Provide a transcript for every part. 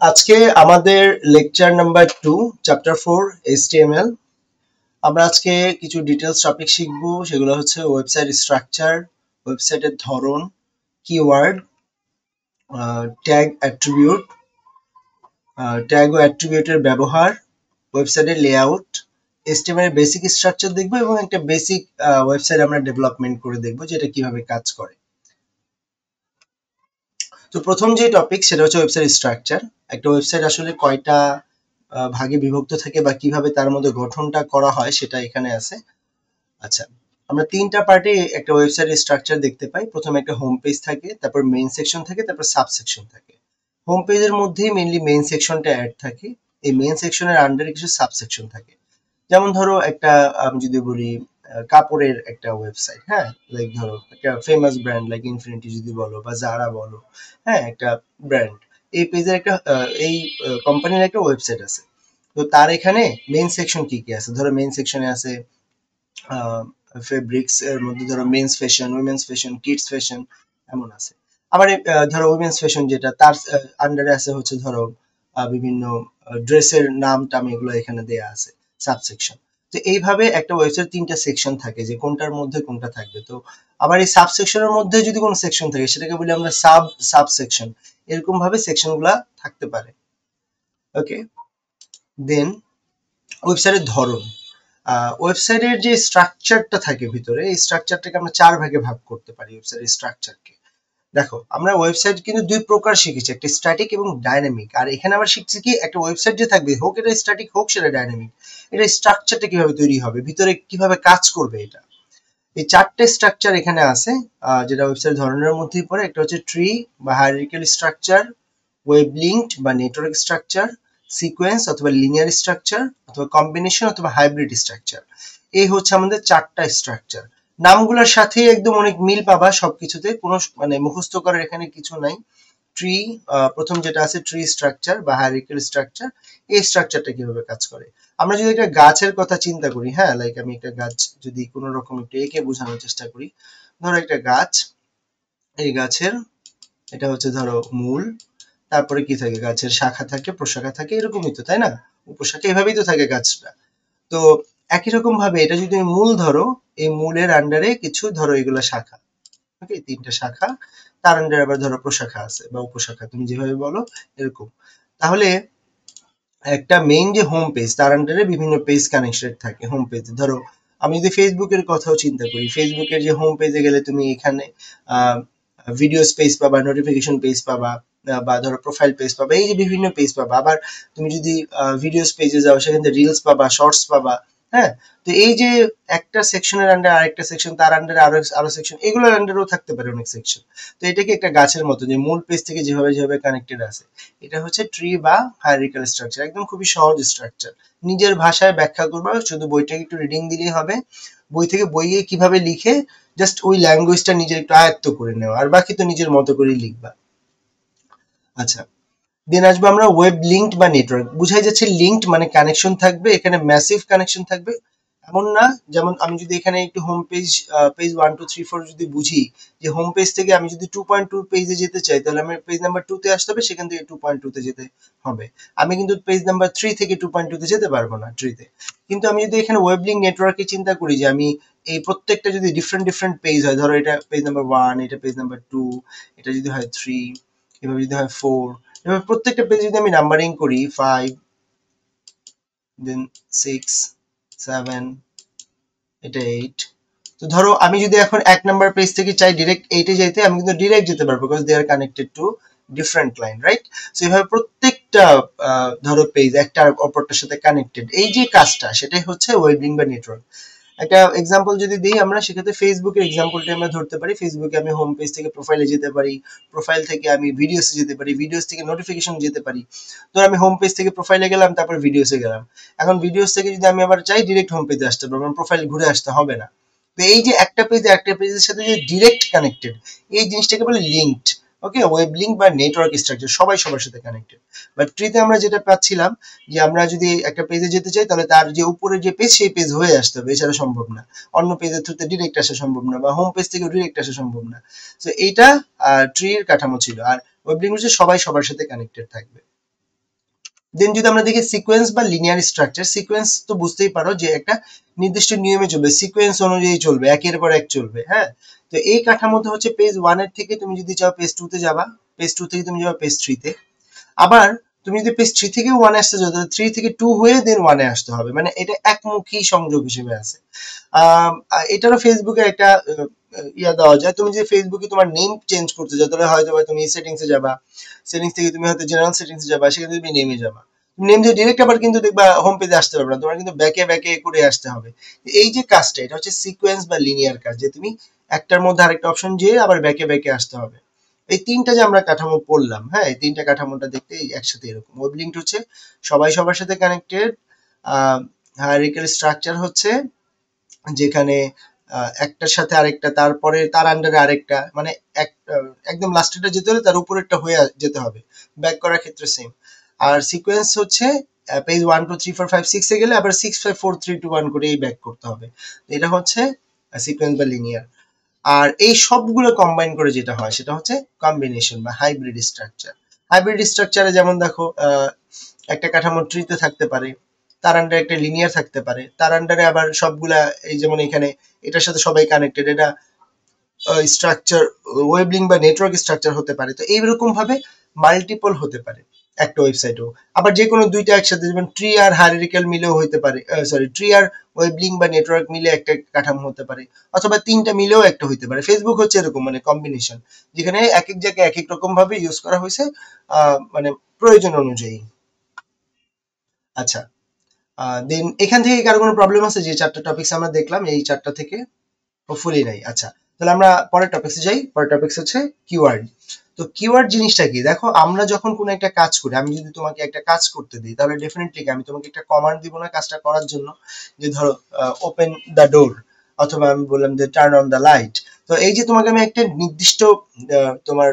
আজকে আমাদের lecture number 2 chapter 4 HTML। আমরা আজকে কিছু ডিটেলস টপিক শিখব, সেগুলো হচ্ছে ওয়েবসাইট স্ট্রাকচার, ওয়েবসাইটের ধরন, কিওয়ার্ড, ট্যাগ অ্যাট্রিবিউট, ট্যাগ ও অ্যাট্রিবিউটের ব্যবহার, ওয়েবসাইটের লেআউট, HTML এর বেসিক স্ট্রাকচার দেখব এবং একটা বেসিক ওয়েবসাইট আমরা ডেভেলপমেন্ট করে দেখব যে এটা কিভাবে কাজ করে। তো প্রথম যে টপিক সেটা হচ্ছে ওয়েবসাইট স্ট্রাকচার। একটা ওয়েবসাইট আসলে কয়টা ভাগে বিভক্ত থাকে বা কিভাবে তার মধ্যে গঠনটা করা হয় সেটা এখানে আছে। আচ্ছা, আমরা তিনটা পার্টে একটা ওয়েবসাইটের স্ট্রাকচার দেখতে পাই। প্রথমে একটা হোম পেজ থাকে, তারপর মেইন সেকশন থাকে, তারপর সাব সেকশন থাকে। হোম পেজের মধ্যেই মেইনলি মেইন সেকশনটা অ্যাড থাকে। এই মেইন সেকশনের আন্ডারে কিছু সাব সেকশন থাকে। যেমন ধরো একটা আমি যদি বলি কাপড়ের একটা ওয়েবসাইট, হ্যাঁ, লাইক ধরো একটা ফেমাস ব্র্যান্ড লাইক ইনফিনিটি যদি বলো বা জারা বলো, হ্যাঁ, একটা ব্র্যান্ড, এই পেজের একটা এই কোম্পানির একটা ওয়েবসাইট আছে। তো তার এখানে মেইন সেকশন কি কি আছে? ধরো মেইন সেকশনে আছে ফেব্রিক্স, এর মধ্যে ধরো men's fashion, women's fashion, kids fashion এমন আছে। আবার ধরো উইমেন্স ফ্যাশন যেটা তার আন্ডারে আছে হচ্ছে ধরো বিভিন্ন ড্রেসের নাম টাম এগুলো এখানে দেয়া আছে সাবসেকশন। তো এইভাবে একটা ওয়েবসাইট তিনটা সেকশন থাকে যে কোনটার মধ্যে কোনটা থাকবে। তো আবার এই সাবসেকশনের মধ্যে যদি কোনো সেকশন থাকে সেটাকে বলি আমরা সাবসেকশন। এরকম ভাবে সেকশনগুলা থাকতে পারে। ওকে, দেন ওয়েবসাইটের ধরন। ওয়েবসাইটের যে স্ট্রাকচারটা থাকে ভিতরে, এই স্ট্রাকচারটাকে আমরা চার ভাগে ভাগ করতে পারি ওয়েবসাইটের স্ট্রাকচারকে। দেখো, আমরা ওয়েবসাইট কিন্তু দুই প্রকার শিখেছি, একটা স্ট্যাটিক এবং ডাইনামিক। আর এখানে আমরা শিখছি কি, একটা ওয়েবসাইট যে থাকবে, হোক এটা স্ট্যাটিক হোক সেটা ডাইনামিক, এটা স্ট্রাকচারটা কিভাবে তৈরি হবে, ভিতরে কিভাবে কাজ করবে এটা। এই চারটে স্ট্রাকচার এখানে আছে, যেটা ওয়েবসাইট ধরনের মধ্যেই পড়ে। একটা হচ্ছে ট্রি বা হায়ারার্কিক্যাল স্ট্রাকচার, ওয়েব লিঙ্কড বা নেটওয়ার্ক স্ট্রাকচার, সিকোয়েন্স অথবা লিনিয়ার স্ট্রাকচার, অথবা কম্বিনেশন অথবা হাইব্রিড স্ট্রাকচার। এই হচ্ছে আমাদের চারটা স্ট্রাকচার। নামগুলোর সাথে একদম অনেক মিল পাবা সবকিছুতে, কোনো মানে মুখস্থ করার এখানে কিছু নাই। ট্রি, প্রথম যেটা আছে ট্রি স্ট্রাকচার বা হায়ারার্কিক্যাল স্ট্রাকচার, এই স্ট্রাকচারটা কিভাবে কাজ করে। আমরা যদি একটা গাছের কথা চিন্তা করি, হ্যাঁ, লাইক আমি একটা গাছ যদি কোনো রকম একটু এঁকে বোঝানোর চেষ্টা করি, ধরো একটা গাছ, এই গাছের এটা হচ্ছে ধরো মূল, তারপরে কি থাকে, গাছের শাখা থাকে, প্রশাখা থাকে, এরকমই তো, তাই না? উপশাখা এভাবেই তো থাকে গাছটা। তো একই রকম ভাবে এটা যদি মূল ধরো, এই মূলের আন্ডারে কিছু ধরো এগুলা শাখা, ওকে, তিনটা শাখা, তার আন্ডারে আবার ধরো প্রশাখা আছে বা উপশাখা, তুমি যেভাবে বলো এরকম। তাহলে একটা মেইন যে হোম পেজ, তার আন্ডারে বিভিন্ন পেজ কানেক্টেড থাকে। হোম পেজ ধরো আমি যদি ফেসবুকের কথাও চিন্তা করি, ফেসবুকের যে হোম পেজে গেলে তুমি এখানে ভিডিও পেজ পাবা, নোটিফিকেশন পেজ পাবা, বা ধরো প্রোফাইল পেজ পাবা, এই যে বিভিন্ন পেজ পাবা। আবার তুমি যদি ভিডিওস পেজে যাও সেখানে রিলস পাবা, শর্টস পাবা, হ্যাঁ। তো এই যে একটা সেকশনের আন্ডারে আরেকটা সেকশন, তার আন্ডারে আরো আরো সেকশন, এগুলোর আন্ডারেও থাকতে পারে অনেক সেকশন। তো এটাকে একটা গাছের মতো যে মূল পেজ থেকে যেভাবে যেভাবে কানেক্টেড আছে, এটা হচ্ছে ট্রি বা হায়ারার্কিক্যাল স্ট্রাকচার। একদম খুবই সহজ স্ট্রাকচার, নিজের ভাষায় ব্যাখ্যা করবা, শুধু বইটাকে একটু রিডিং দিলেই হবে। বই থেকে বইয়ে কিভাবে লিখে জাস্ট ওই ল্যাঙ্গুয়েজটা নিজের একটু আয়ত্ত করে নেওয়া, আর বাকি তো নিজের মতো করেই লিখবা। আচ্ছা, দেন আসবো আমরা ওয়েব লিঙ্কড বা নেটওয়ার্ক। বুঝাই যাচ্ছে লিঙ্কড মানে কানেকশন থাকবে, এখানে ম্যাসিভ কানেকশন থাকবে এমন না। যেমন আমি যদি এখানে একটু হোম পেজ, পেজ 1 2 3 4 যদি বুঝি, যে হোম পেজ থেকে আমি যদি 2.2 পেজে যেতে চাই, তাহলে আমি পেজ নাম্বার 2 তে আসতে হবে, সেখান থেকে 2.2 তে যেতে হবে। আমি কিন্তু পেজ নাম্বার 3 থেকে 2.2 তে যেতে পারবো না ট্রিতে। কিন্তু আমি যদি এখানে ওয়েব লিঙ্ক নেটওয়ার্কে চিন্তা করি, যে আমি এই প্রত্যেকটা যদি ডিফারেন্ট ডিফারেন্ট পেজ হয়, ধরো এটা পেজ নাম্বার 1, এটা পেজ নাম্বার 2, এটা যদি হয় 3, এভাবে যদি হয় 4, এবার প্রত্যেকটা পেজ যদি আমি নাম্বারিং করি 5, দেন 6, 7, এটা 8। তো ধরো আমি যদি এখন 1 নাম্বার পেজ থেকে চাই ডিরেক্ট 8 এ যেতে, আমি কিন্তু ডিরেক্ট যেতে পারবো, because they are connected to different line, right? So এভাবে প্রত্যেকটা ধরো পেজ একটা অপরটার সাথে কানেক্টেড, এই যে কাজটা সেটাই হচ্ছে ওয়েব লিঙ্ক বা নেটওয়ার্ক। একটা এক্সাম্পল যদি দিই আমরা, সেক্ষেত্রে ফেসবুকের এক্সাম্পলটা আমরা ধরতে পারি। ফেসবুকে আমি হোম পেজ থেকে প্রোফাইলে যেতে পারি, প্রোফাইল থেকে আমি ভিডিওসে যেতে পারি, ভিডিওস থেকে নোটিফিকেশন যেতে পারি। ধর আমি হোম পেজ থেকে প্রোফাইলে গেলাম, তারপর ভিডিওসে গেলাম। এখন ভিডিওস থেকে যদি আমি আবার চাই ডিরেক্ট হোম পেজে আসতে পারবো, আমার প্রোফাইল ঘুরে আসতে হবে না। তো এই যে একটা পেজ একটা পেজের সাথে যে ডিরেক্ট কানেক্টেড, এই জিনিসটাকে বলে লিঙ্কড। ওকে, ওয়েব লিঙ্ক বা নেটওয়ার্ক স্ট্রাকচার, সবাই সবার সাথে কানেক্টেড। বাট ট্রিতে আমরা যেটা পাচ্ছিলাম, যে আমরা যদি একটা পেজে যেতে চাই, তাহলে তার যে উপরে যে পেজ, সেই পেজ হয়ে আসতে হবে, এছাড়া সম্ভব না। অন্য পেজের থ্রুতে ডিরেক্ট আসা সম্ভব না, বা হোম পেজ থেকে ডিরেক্ট আসা সম্ভব না। তো এইটা ট্রির কাঠামো ছিল। আর ওয়েব লিঙ্ক হচ্ছে সবাই সবার সাথে কানেক্টেড থাকবে। দেন যদি আমরা দেখি সিকোয়েন্স বা লিনিয়ার স্ট্রাকচার, সিকোয়েন্স তো বুঝতেই পারো যে একটা নির্দিষ্ট নিয়মে চলবে, সিকোয়েন্স অনুযায়ী চলবে, একের পর এক চলবে। হ্যাঁ, তো এই কাঠামোতে হচ্ছে পেজ 1 এর থেকে তুমি যদি চাও পেজ 2 তে যাবা, পেজ 2 থেকে তুমি যাবা পেজ 3 তে। আবার তুমি যদি পেজ 3 থেকে 1 আসতে চাও তাহলে 3 থেকে 2 হয়ে দেন 1 এ আসতে হবে, মানে এটা একমুখী সংযোগ হিসেবে আছে। এটারও ফেসবুকে একটা ইয়া দেওয়া যায়। তুমি যদি ফেসবুকে তোমার নেম চেঞ্জ করতে চাও তাহলে হয়তো তুমি সেটিংসে যাবা, সেটিংস থেকে তুমি হয়তো জেনারেল সেটিংসে যাবা, সেখানে তুমি নেমে যাবা, নেম দিয়ে ডিরেক্ট আবার কিন্তু দেখবা হোম পেজে আসতে পারবে না, তোমার কিন্তু ব্যাকে ব্যাকে করে আসতে হবে। এই যে কাজটা, এটা হচ্ছে সিকোয়েন্স বা লিনিয়ার কাজ, যে তুমি একটার মধ্যে আরেকটা অপশন যেয়ে আবার ব্যাকে ব্যাকে আসতে হবে। এই তিনটা যে আমরা কাঠামো পড়লাম, হ্যাঁ, এই তিনটা কাঠামোটা দেখতে একসাথে এরকম। ওয়েব লিঙ্ক হচ্ছে সবাই সবার সাথে কানেক্টেড, হায়ারার্কিক্যাল স্ট্রাকচার হচ্ছে যেখানে একটার সাথে আরেকটা, তারপরে তার আন্ডারে আরেকটা, মানে একদম লাস্টেরটা যেতে হলে তার উপরেরটা হয়ে যেতে হবে, ব্যাক করার ক্ষেত্রে সেম। আর সিকোয়েন্স হচ্ছে পেজ 1 2 3 4 5 6 এ গেলে আবার 6 5 4 3 2 1 করে এই ব্যাক করতে হবে। এটা হচ্ছে সিকোয়েন্স বা লিনিয়ার। আর এই সবগুলো কম্বাইন করে যেটা হয় সেটা হচ্ছে কম্বিনেশন বা হাইব্রিড স্ট্রাকচার। হাইব্রিড স্ট্রাকচারে যেমন দেখো, একটা কাঠামো ট্রিতে থাকতে পারে, তার আন্ডারে একটা লিনিয়ার থাকতে পারে, তার আন্ডারে আবার সবগুলা, এই যেমন এখানে এটার সাথে সবাই কানেক্টেড, এটা স্ট্রাকচার ওয়েব লিঙ্ক বা নেটওয়ার্ক স্ট্রাকচার হতে পারে। তো এইরকম ভাবে মাল্টিপল হতে পারে একটা ওয়েবসাইটও। আবার যে কোনো দুইটা একসাথে, যেমন ট্রি আর হায়ারার্কিক্যাল মিলেও হতে পারে, সরি, ট্রি আর ওয়েব লিঙ্ক বা নেটওয়ার্ক মিলে একটা কাঠামো হতে পারে, অথবা তিনটা মিলেও একটা হতে পারে। ফেসবুক হচ্ছে এরকম, মানে কম্বিনেশন, যেখানে এক এক জায়গায় এক এক রকম ভাবে ইউজ করা হয়েছে, মানে প্রয়োজন অনুযায়ী। আচ্ছা, দেন এখান থেকে কারো কোনো প্রবলেম আছে? যে চারটা টপিকস আমরা দেখলাম, এই চারটা থেকে হোপফুলি নাই। আচ্ছা, তাহলে আমরা পরের টপিকসে যাই। পরের টপিকস হচ্ছে কিওয়ার্ড। তো কিওয়ার্ড জিনিসটা কি? দেখো, আমরা যখন কোনো একটা কাজ করি, আমি যদি তোমাকে একটা কাজ করতে দিই তাহলে ডেফিনেটলি আমি তোমাকে একটা কমান্ড দিব না কাজটা করার জন্য, যে ধরো ওপেন দ্য ডোর, অথবা আমি বললাম যে টার্ন অন দ্য লাইট। তো এই যে তোমাকে আমি একটা নির্দিষ্ট তোমার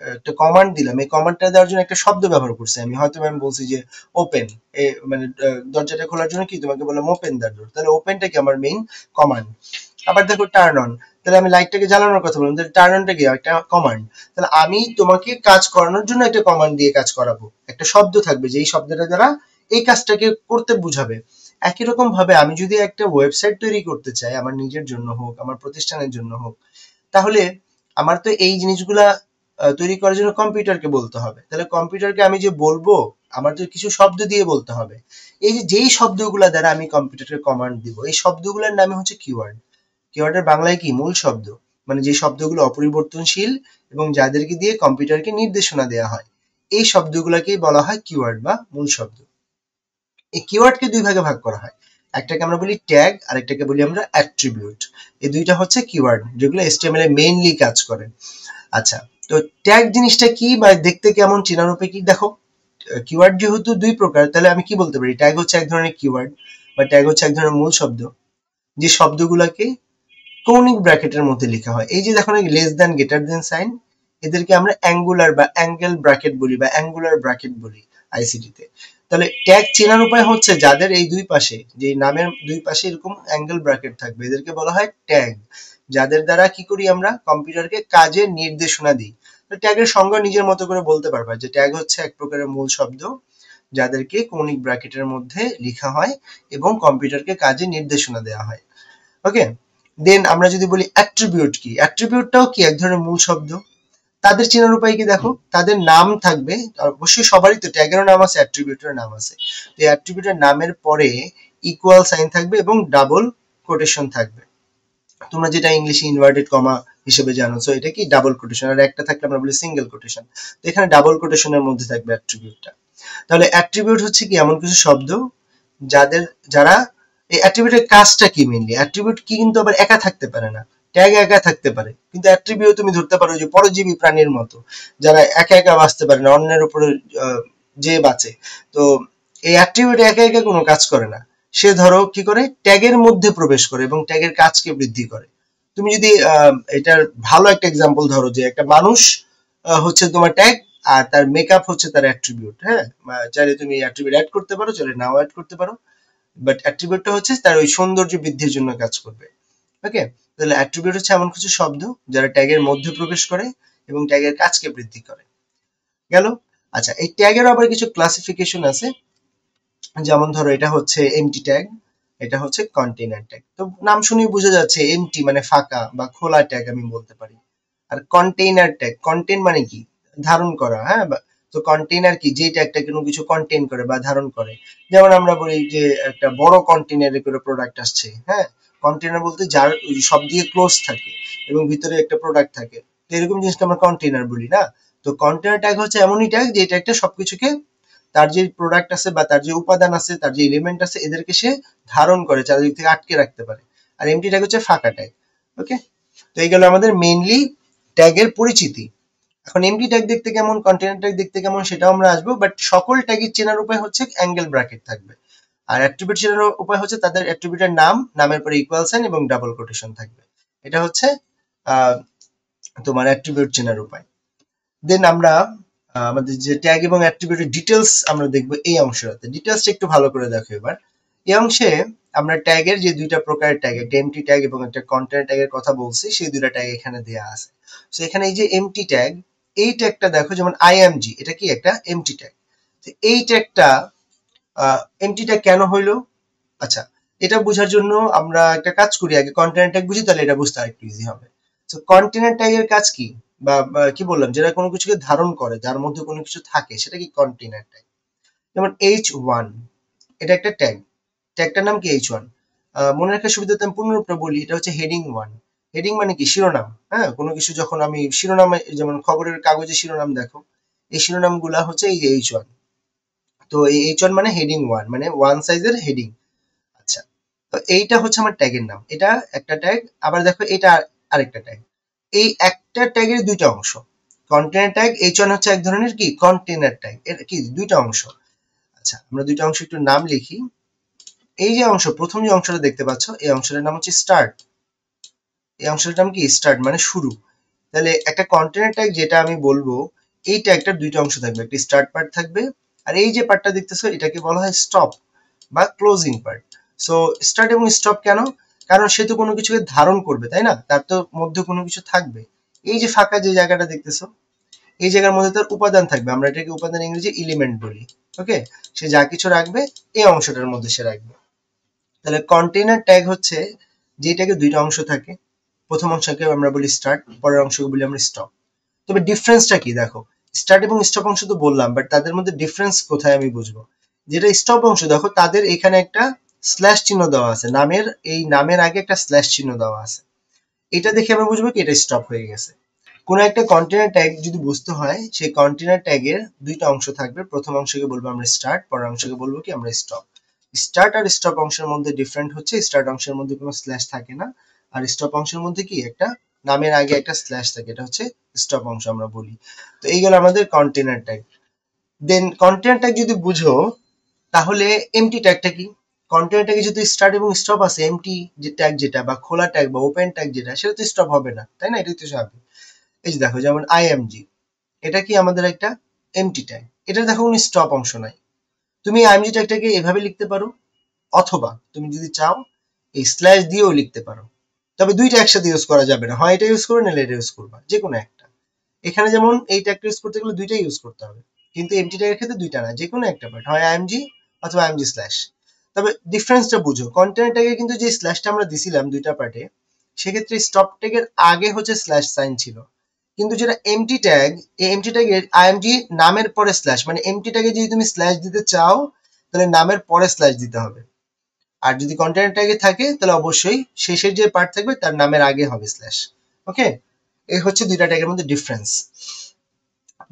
একটা কমান্ড দিলাম, এই কমান্ডটা দেওয়ার জন্য একটা শব্দ ব্যবহার করছি আমি, হয়তো আমি বলছি যে ওপেন, মানে দরজাটা খোলার জন্য কি তোমাকে বললাম ওপেন দ্য ডোর, তাহলে ওপেনটা কি আমার মেইন কমান্ড। আবার দেখো টার্ন অন, তাহলে আমি লাইটটাকে জ্বালানোর কথা বললাম, তাহলে টার্ন অনটা কি একটা কমান্ড। তাহলে আমি তোমাকে কাজ করানোর জন্য একটা কমান্ড দিয়ে কাজ করাবো, একটা শব্দ থাকবে যে এই শব্দটা দ্বারা এই কাজটাকে করতে বুঝাবে। একই রকম ভাবে আমি যদি একটা ওয়েবসাইট তৈরি করতে চাই, আমার নিজের জন্য হোক, আমার প্রতিষ্ঠানের জন্য হোক, তাহলে আমার তো এই জিনিসগুলা তৈরি করার জন্য কম্পিউটারকে বলতে হবে। তাহলে কম্পিউটারকে আমি যে বলবো, আমার তো কিছু শব্দ দিয়ে বলতে হবে। এই যে যেই শব্দগুলা দ্বারা আমি কম্পিউটারকে কমান্ড দিব, এই শব্দগুলোর নামে হচ্ছে কিওয়ার্ড। কিওয়ার্ডের বাংলায় কি? মূল শব্দ। মানে যে শব্দগুলো অপরিবর্তনশীল এবং যাদেরকে দিয়ে কম্পিউটারকে নির্দেশনা দেওয়া হয়, এই শব্দগুলোকেই বলা হয় কিওয়ার্ড বা মূল শব্দ। এই কিওয়ার্ডকে দুই ভাগে ভাগ করা হয়, একটাকে আমরা বলি ট্যাগ, আরেকটাকে বলি আমরা অ্যাট্রিবিউট। এই দুইটা হচ্ছে কিওয়ার্ড, যেগুলো HTML এ মেইনলি কাজ করে। আচ্ছা, তো ট্যাগ জিনিসটা কি বা দেখতে কেমন, চেনারূপে কি? দেখো, কিওয়ার্ড যেহেতু দুই প্রকার, তাহলে আমি কি বলতে পারি? ট্যাগ হচ্ছে এক ধরনের কিওয়ার্ড বা ট্যাগ হচ্ছে এক ধরনের মূল শব্দ, যে শব্দগুলোকে কৌণিক ব্র্যাকেটের মধ্যে লেখা হয়। এই যে দেখো না, less than, greater than sign, এদেরকে আমরা অ্যাঙ্গুলার বা অ্যাঙ্গেল ব্র্যাকেট বলি বা অ্যাঙ্গুলার ব্র্যাকেট বলি আইসিটি তে। তাহলে ট্যাগ চেনার উপায় হচ্ছে যাদের এই দুই পাশে, যে নামের দুই পাশে এরকম অ্যাঙ্গেল ব্র্যাকেট থাকবে, এদেরকে বলা হয় ট্যাগ, যাদের দ্বারা কি করি আমরা কম্পিউটারকে কাজের নির্দেশনা দিই। তো ট্যাগের সংজ্ঞা নিজের মতো করে বলতে পারবা, যে ট্যাগ হচ্ছে এক প্রকারের মূল শব্দ যাদেরকে কৌণিক ব্র্যাকেটের মধ্যে লেখা হয় এবং কম্পিউটারকে কাজে নির্দেশনা দেওয়া হয়। ওকে, দেন আমরা যদি বলি অ্যাট্রিবিউট কি, অ্যাট্রিবিউটটাও কি এক ধরনের মূল শব্দ। তাদের চেনার উপায় কি? দেখো, তাদের নাম থাকবে, অবশ্যই সবারই তো ট্যাগেরও নাম আছে, অ্যাট্রিবিউটের নাম আছে। তো অ্যাট্রিবিউটের নামের পরে ইকুয়াল সাইন থাকবে এবং ডাবল কোটেশন থাকবে, তোমরা যেটা ইংলিশে ইনভার্টেড কমা হিসেবে জানো। সো এটা কি ডাবল কোটেশন, আর একটা থাকলে আমরা বলি সিঙ্গেল কোটেশন। তো এখানে ডাবল কোটেশনের মধ্যে থাকবে অ্যাট্রিবিউটটা। তাহলে অ্যাট্রিবিউট হচ্ছে কি এমন কিছু শব্দ যারা, এই অ্যাট্রিবিউটের কাজটা কি? মেইনলি অ্যাট্রিবিউট কি কিন্তু আবার একা থাকতে পারে না, ট্যাগ একা থাকতে পারে, কিন্তু অ্যাট্রিবিউট তুমি ধরতে পারো যে পরজীবী প্রাণীর মতো, যারা একা একা বাঁচতে পারে না, অন্যের উপরে যে বাঁচে। তো এই অ্যাট্রিবিউট একা একা কোনো কাজ করে না, সে ধরো কি করে, ট্যাগের মধ্যে প্রবেশ করে এবং ট্যাগের কাজকে বৃদ্ধি করে। তুমি যদি এটার ভালো একটা এক্সাম্পল ধরো, যে একটা মানুষ হচ্ছে তোমার ট্যাগ, আর তার মেকআপ হচ্ছে তার অ্যাট্রিবিউট। হ্যাঁ, চাইলে তুমি অ্যাট্রিবিউট অ্যাড করতে পারো, চাইলে নাও অ্যাড করতে পারো, বাট অ্যাট্রিবিউটটা হচ্ছে তার ওই সৌন্দর্য বৃদ্ধির জন্য কাজ করবে। ওকে, তাহলে অ্যাট্রিবিউট হচ্ছে এমন কিছু শব্দ যারা ট্যাগের মধ্যে প্রবেশ করে এবং ট্যাগের কাজকে বৃদ্ধি করে। গেল। আচ্ছা, এই ট্যাগের আবার কিছু ক্লাসিফিকেশন আছে, যেমন ধরো এটা হচ্ছে এমটি ট্যাগ, এটা হচ্ছে কন্টেইনার ট্যাগ। তো নাম শুনেই বোঝা যাচ্ছে এমটি মানে ফাঁকা বা খোলা ট্যাগ আমি বলতে পারি। আর কন্টেইনার ট্যাগ, কন্টেন মানে কি, ধারণ করা, হ্যাঁ। তো কন্টেইনার কি, যে ট্যাগটা কোনো কিছু কন্টেইন করে বা ধারণ করে। যেমন আমরা বলি যে একটা বড় কন্টেইনারে করে প্রোডাক্ট আসছে, হ্যাঁ। কন্টেইনার বলতে যার সব দিয়ে ক্লোজ থাকে এবং ভিতরে একটা প্রোডাক্ট থাকে, তো এরকম জিনিসকে আমরা কন্টেইনার বলি না। তো কন্টেইনার ট্যাগ হচ্ছে এমনই ট্যাগ যে ট্যাগটা সবকিছুকে, তার যে প্রোডাক্ট আছে বা তার যে উপাদান আছে, তার যে এলিমেন্ট আছে, এদেরকে সে ধারণ করে, চারিদিক থেকে আটকে রাখতে পারে। আর এমটি ট্যাগ হচ্ছে ফাঁকা ট্যাগ। ওকে, তো এই গেল আমাদের মেইনলি ট্যাগের পরিচিতি। এখন এমটি ট্যাগ দেখতে কেমন, কন্টেইনার ট্যাগ দেখতে কেমন, সেটাও আমরা আসবো, বাট সকল ট্যাগের চেনার উপায় হচ্ছে অ্যাঙ্গেল ব্র্যাকেট থাকবে। আর অ্যাট্রিবিউট চেনার উপায় হচ্ছে তাদের অ্যাট্রিবিউটের নাম, নামের পরে ইকুয়াল সাইন এবং ডাবল কোটেশন থাকবে। এটা হচ্ছে আহ, তোমার অ্যাট্রিবিউট চেনার উপায়। দেন আমরা আমাদের যে ট্যাগ এবং অ্যাট্রিবিউটের ডিটেলস আমরা দেখবো এই অংশটাতে। ডিটেলসটা একটু ভালো করে দেখো এবার। এই অংশে আমরা ট্যাগের যে দুইটা প্রকারের ট্যাগ, একটা এমটি ট্যাগ এবং একটা কন্টেন্ট ট্যাগের কথা বলছি, সেই দুইটা ট্যাগ এখানে দেওয়া আছে। তো এখানে এই যে এমটি ট্যাগ, এই ট্যাগটা দেখো, যেমন আইএমজি, এটা কি একটা এমটি ট্যাগ। তো এই ট্যাগটা এমটি ট্যাগ কেন হইলো? আচ্ছা, এটা বোঝার জন্য আমরা একটা কাজ করি, আগে কন্টেন্ট ট্যাগ বুঝি, তাহলে এটা বুঝতে আরেকটু ইজি হবে। তো কন্টেন্ট ট্যাগের কাজ কি, বা কি বললাম, যেটা কোনো কিছুকে ধারণ করে, যার মধ্যে কোনো কিছু থাকে, সেটা কি কন্টেইনার ট্যাগ। যেমন H1, এটা একটা ট্যাগ, ট্যাগটার নাম কি H1। মনে রাখার সুবিধাতে আমি পূর্ণরূপটা বলি, এটা হচ্ছে হেডিং 1। হেডিং মানে কি, শিরোনাম, হ্যাঁ। কোনো কিছু যখন আমি শিরোনামে, যেমন খবরের কাগজে শিরোনাম দেখো, এই শিরোনামগুলা হচ্ছে এই যে H1। তো এই H1 মানে হেডিং 1, মানে ওয়ান সাইজের হেডিং। আচ্ছা, তো এইটা হচ্ছে আমার ট্যাগের নাম, এটা একটা ট্যাগ। আবার দেখো এটা আরেকটা ট্যাগ। এই একটা ট্যাগের দুইটা অংশ। কন্টেইনার ট্যাগ H1 হচ্ছে এক ধরনের কি কন্টেইনার ট্যাগ, এর কি দুইটা অংশ। আচ্ছা, আমরা দুইটা অংশ একটু নাম লিখি। এই যে অংশ, প্রথম যে অংশটা দেখতে পাচ্ছ, এই অংশটার নাম হচ্ছে স্টার্ট। এই অংশটার নাম কি স্টার্ট, মানে শুরু। তাহলে একটা কন্টেইনার ট্যাগ যেটা আমি বলবো, এই ট্যাগটার দুইটা অংশ থাকবে, একটা স্টার্ট পার্ট থাকবে, আর এই যে পার্টটা দেখতেছো, এটাকে বলা হয় স্টপ বা ক্লোজিং পার্ট। সো স্টার্ট এবং স্টপ কেন? কারণ সে তো কোনো কিছুকে ধারণ করবে, তাই না, তার তো মধ্যে কোনো কিছু থাকবে। এই যে ফাঁকা যে জায়গাটা দেখতেছো, এই জায়গার মধ্যে তার উপাদান থাকবে, আমরা এটাকে উপাদান ইংরেজি এলিমেন্ট বলি। ওকে, সে যা কিছু রাখবে এই অংশটার মধ্যে সে রাখবে। তাহলে কন্টেইনার ট্যাগ হচ্ছে যেটাকে দুইটা অংশ থাকে, প্রথম অংশকে আমরা বলি স্টার্ট, পরের অংশকে বলি আমরা স্টপ। তবে ডিফারেন্সটা কি দেখো, স্টার্ট এবং স্টপ অংশ তো বললাম, বাট তাদের মধ্যে ডিফারেন্স কোথায় আমি বুঝবো। যেটা স্টপ অংশ দেখো, তাদের এখানে একটা স্ল্যাশ চিহ্ন দেওয়া আছে, নামের এই নামের আগে একটা স্ল্যাশ চিহ্ন দেওয়া আছে। এটা দেখে আমরা বুঝবো কি এটা স্টপ হয়ে গেছে। কোনো একটা কন্টেইনার ট্যাগ যদি বুঝতে হয়, সেই কন্টেইনার ট্যাগের দুইটা অংশ থাকবে, প্রথম অংশকে বলবো আমরা স্টার্ট, পরের অংশকে বলবো কি আমরা স্টপ। স্টার্ট আর স্টপ অংশের মধ্যে ডিফারেন্ট হচ্ছে, স্টার্ট অংশের মধ্যে কোনো স্ল্যাশ থাকে না, আর স্টপ অংশের মধ্যে কি একটা নামের আগে একটা স্ল্যাশ থাকে, এটা হচ্ছে স্টপ অংশ আমরা বলি। তো এই গেল আমাদের কন্টেইনার ট্যাগ। দেন কন্টেইনার ট্যাগ যদি বুঝো, তাহলে এমটি ট্যাগটা কি? কন্টেইনার ট্যাগে যদি স্টার্ট এবং স্টপ আছে, এমটি যে ট্যাগ যেটা, বা খোলা ট্যাগ বা ওপেন ট্যাগ যেটা, সেটা তো স্টপ হবে না, তাই না, এটাই তো স্বাভাবিক। এই যে দেখো, যেমন আইএমজি, এটা কি আমাদের একটা এমটি ট্যাগ, এটা দেখো কোনো স্টপ অংশ নাই। তুমি আইএমজি ট্যাগটাকে এভাবে লিখতে পারো, অথবা তুমি যদি চাও এই স্ল্যাশ দিয়েও লিখতে পারো। তবে দুইটা একসাথে ইউজ করা যাবে না, হয় এটা ইউজ করবে নাহলে এটা ইউজ করবা, যে কোনো একটা। এখানে যেমন এই ট্যাগটা ইউজ করতে গেলে দুইটাই ইউজ করতে হবে, কিন্তু এমটি ট্যাগের ক্ষেত্রে দুইটা না, যে কোনো একটা পার্ট, হয় আইএমজি অথবা আইএমজি স্ল্যাশ। তবে ডিফারেন্সটা বুঝো, কন্টেইনার ট্যাগে কিন্তু যে স্ল্যাশটা আমরা দিছিলাম দুইটা পার্টে, সেক্ষেত্রে স্টপ ট্যাগের আগে হচ্ছে স্ল্যাশ সাইন ছিল। কিন্তু যেটা এমটি ট্যাগ, এই এমটি ট্যাগের আইএমজি নামের পরে স্ল্যাশ, মানে এমটি ট্যাগে যদি তুমি স্ল্যাশ দিতে চাও, তাহলে নামের পরে স্ল্যাশ দিতে হবে। আর যদি কন্টেইনার ট্যাগে থাকে, তাহলে অবশ্যই শেষের যে পার্ট থাকবে তার নামের আগে হবে স্ল্যাশ। ওকে, এই হচ্ছে দুইটা ট্যাগের মধ্যে ডিফারেন্স।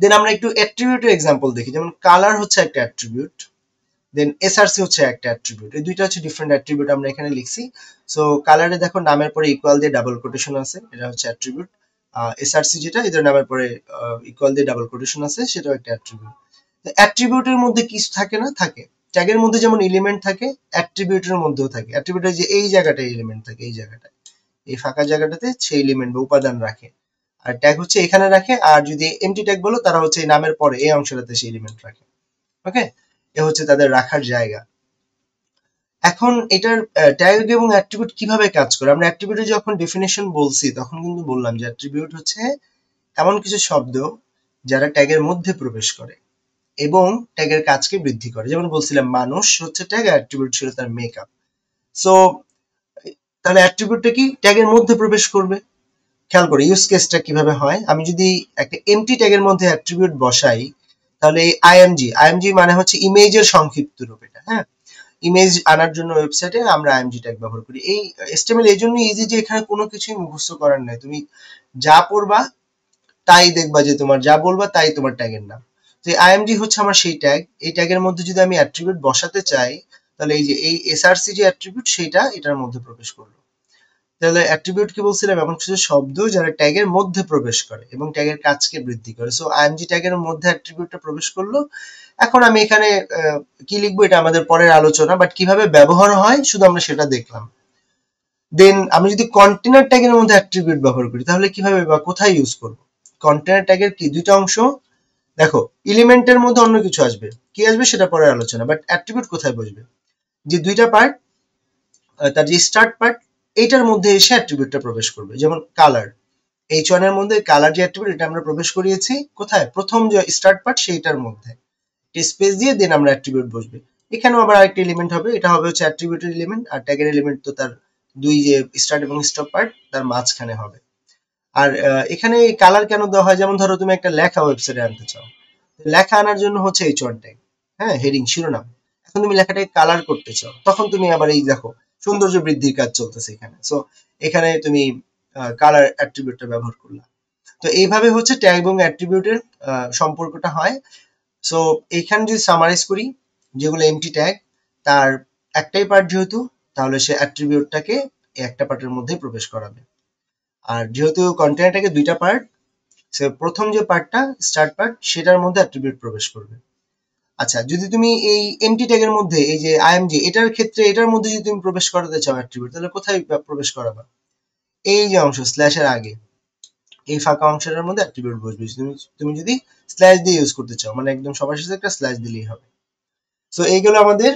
দেন আমরা একটু অ্যাট্রিবিউটের এক্সাম্পল দেখি, যেমন কালার হচ্ছে একটা অ্যাট্রিবিউট, দেন এসআরসি হচ্ছে একটা অ্যাট্রিবিউট। এই দুইটা হচ্ছে ডিফারেন্ট অ্যাট্রিবিউট আমরা এখানে লিখছি। সো কালারে দেখো নামের পরে ইকুয়াল দিয়ে ডাবল কোটেশন আছে, এটা হচ্ছে অ্যাট্রিবিউট। এসআরসি যেটা, এদের নামের পরে ইকুয়াল দিয়ে ডাবল কোটেশন আছে, সেটাও একটা অ্যাট্রিবিউট। অ্যাট্রিবিউটের মধ্যে কিছু থাকে না, থাকে। ট্যাগের মধ্যে যেমন এলিমেন্ট থাকে, অ্যাট্রিবিউটের মধ্যেও থাকে। অ্যাট্রিবিউটের যে এই জায়গাটায় এলিমেন্ট থাকে, এই জায়গাটায়, এই ফাঁকা জায়গাটাতে সে এলিমেন্ট বা উপাদান রাখে। আর ট্যাগ হচ্ছে এখানে রাখে, আর যদি এমটি ট্যাগ বলো, তারা হচ্ছে এই নামের পরে এই অংশটাতে সে এলিমেন্ট রাখে। ওকে, এ হচ্ছে তাদের রাখার জায়গা। এখন এটার ট্যাগ এবং অ্যাট্রিবিউট কিভাবে কাজ করে, আমরা অ্যাট্রিবিউটের যখন ডেফিনেশন বলছি, তখন কিন্তু বললাম যে অ্যাট্রিবিউট হচ্ছে এমন কিছু শব্দ যারা ট্যাগের মধ্যে প্রবেশ করে। এবং ট্যাগের কাজকে বৃদ্ধি করে। যেমন বলছিলাম মানুষ হচ্ছে ট্যাগ, অ্যাট্রিবিউট ছিল তার মেকআপ। সো তাহলে অ্যাট্রিবিউটটা কি ট্যাগের মধ্যে প্রবেশ করবে। খেয়াল করে ইউজ কেসটা কিভাবে হয়। আমি যদি একটা এমটি ট্যাগের মধ্যে অ্যাট্রিবিউট বসাই, তাহলে এই আইএমজি মানে হচ্ছে ইমেজের সংক্ষিপ্ত রূপ এটা, হ্যাঁ। ইমেজ আনার জন্য ওয়েবসাইটে আমরা আইএমজি ট্যাগ ব্যবহার করি। এই এচটিএমএল এই জন্য ইজি যে এখানে কোনো কিছুই মুখস্থ করার নাই, তুমি যা পড়বা তাই দেখবা যে তোমার যা বলবা তাই তোমার ট্যাগের নাম। তো আইএমজি হচ্ছে আমার সেই ট্যাগ। এই ট্যাগের মধ্যে যদি আমি অ্যাট্রিবিউট বসাতে চাই, তাহলে এই যে এই এসআরসি যে অ্যাট্রিবিউট সেটা এটার মধ্যে প্রবেশ করলো। তাহলে অ্যাট্রিবিউট কি বলছিলাম, এমন কিছু শব্দ যারা ট্যাগের মধ্যে প্রবেশ করে এবং ট্যাগের কাজকে বৃদ্ধি করে। সো আইএমজি ট্যাগের মধ্যে অ্যাট্রিবিউটটা প্রবেশ করলো। এখন আমি এখানে কি লিখবো এটা আমাদের পরের আলোচনা, বাট কিভাবে ব্যবহার হয় শুধু আমরা সেটা দেখলাম। দেন আমি যদি কন্টেনার ট্যাগের মধ্যে অ্যাট্রিবিউট ব্যবহার করি তাহলে কিভাবে বা কোথায় ইউজ করব। কন্টেনার ট্যাগের কি দুইটা অংশ, দেখো এলিমেন্টের মধ্যে অন্য কিছু আসবে, কি আসবে সেটা পরের আলোচনা, বাট অ্যাট্রিবিউট কোথায় বসবে, যে দুইটা পার্ট, তার যে স্টার্ট পার্ট এইটার মধ্যে এসে অ্যাট্রিবিউটটা প্রবেশ করবে। যেমন কালার, H1 এর মধ্যে কালার যে অ্যাট্রিবিউট এটা আমরা প্রবেশ করিয়েছি কোথায়, প্রথম যে স্টার্ট পার্ট সেইটার মধ্যে স্পেস দিয়ে দেন আমরা অ্যাট্রিবিউট বসবে। এখানেও আবার আরেকটা এলিমেন্ট হবে, এটা হবে হচ্ছে অ্যাট্রিবিউটের এলিমেন্ট, আর ট্যাগের এলিমেন্ট তো তার দুই যে স্টার্ট এবং স্টপ পার্ট তার মাঝখানে হবে। আর এখানে কালার কেন দেওয়া হয়, যেমন ধরো তুমি একটা লেখা ওয়েবসাইটে আনতে চাও, লেখা আনার জন্য হচ্ছে H1 ট্যাগ, হ্যাঁ, হেডিং শিরোনাম। এখন তুমি লেখাটাকে কালার করতে চাও, তখন তুমি আবার এই দেখো সৌন্দর্য বৃদ্ধির কাজ চলতেছে এখানে। সো এখানে তুমি কালার অ্যাট্রিবিউটটা ব্যবহার করলা। তো এইভাবে হচ্ছে ট্যাগ এবং অ্যাট্রিবিউটের সম্পর্কটা হয়। সো এখানে যদি সামারাইজ করি, যেগুলো এমটি ট্যাগ তার একটাই পার্ট যেহেতু, তাহলে সে অ্যাট্রিবিউটটাকে একটা পার্টের মধ্যে প্রবেশ করাবে। আর যেহেতু কন্টেনারটাকে দুইটা পার্ট, সে প্রথম যে পার্টটা স্টার্ট পার্ট সেটার মধ্যে অ্যাট্রিবিউট প্রবেশ করবে। আচ্ছা, যদি তুমি এই এমটি ট্যাগের মধ্যে এই যে আইএমজি এটার ক্ষেত্রে এটার মধ্যে যদি তুমি প্রবেশ করাতে চাও অ্যাট্রিবিউট, তাহলে কোথায় প্রবেশ করাবা, এই যে অংশ স্ল্যাশের আগে এই ফাঁকা অংশটার মধ্যে অ্যাট্রিবিউট বসবে। তুমি তুমি যদি স্ল্যাশ দিয়ে ইউজ করতে চাও, মানে একদম সবার সাথে একটা স্ল্যাশ দিলেই হবে। সো এইগুলো আমাদের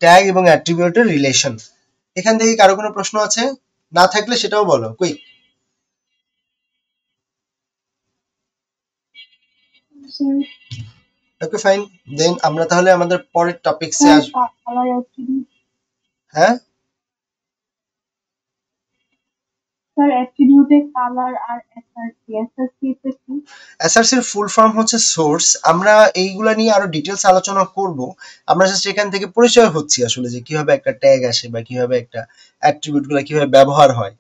ট্যাগ এবং অ্যাট্রিবিউটের রিলেশন। এখান থেকে কারো কোনো প্রশ্ন আছে? না থাকলে সেটাও বলো কুইক। ওকে ফাইন, দেন আমরা তাহলে আমাদের পরের টপিকসে আসব। হ্যাঁ এসআরসির ফুল ফর্ম হচ্ছে সোর্স। আমরা এইগুলা নিয়ে আরো ডিটেলস আলোচনা করব। আমরা জাস্ট এখান থেকে পরিচয় হচ্ছি আসলে যে কিভাবে একটা ট্যাগ আসে বা কিভাবে একটা অ্যাট্রিবিউট গুলা কিভাবে ব্যবহার হয়,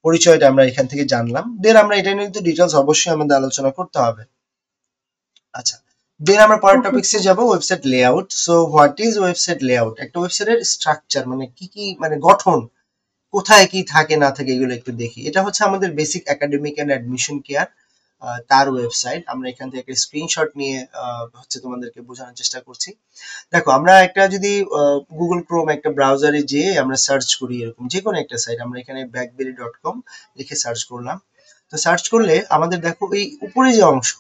পরিচয়টা আমরা এখান থেকে জানলাম। দেন আমরা এটা নিয়ে তো ডিটেলস অবশ্যই আমাদের আলোচনা করতে হবে। আচ্ছা, দেন আমরা পরের টপিকসে যাব, website layout. So what is website layout, একটা ওয়েবসাইটের স্ট্রাকচার মানে কি কি মানে গঠন, কোথায় কি থাকে না থাকে এগুলো একটু দেখি। এটা হচ্ছে আমাদের basic academic and admission care তার ওয়েবসাইট। আমরা এখান থেকে একটা স্ক্রিনশট নিয়ে হচ্ছে তোমাদেরকে বোঝানোর চেষ্টা করছি। দেখো আমরা একটা যদি গুগল ক্রোম একটা ব্রাউজারে যেয়ে আমরা সার্চ করি, এরকম যে কোনো একটা সাইট, আমরা এখানে blackberry.com লিখে সার্চ করলাম। তো সার্চ করলে আমাদের দেখো এই উপরে যে অংশ,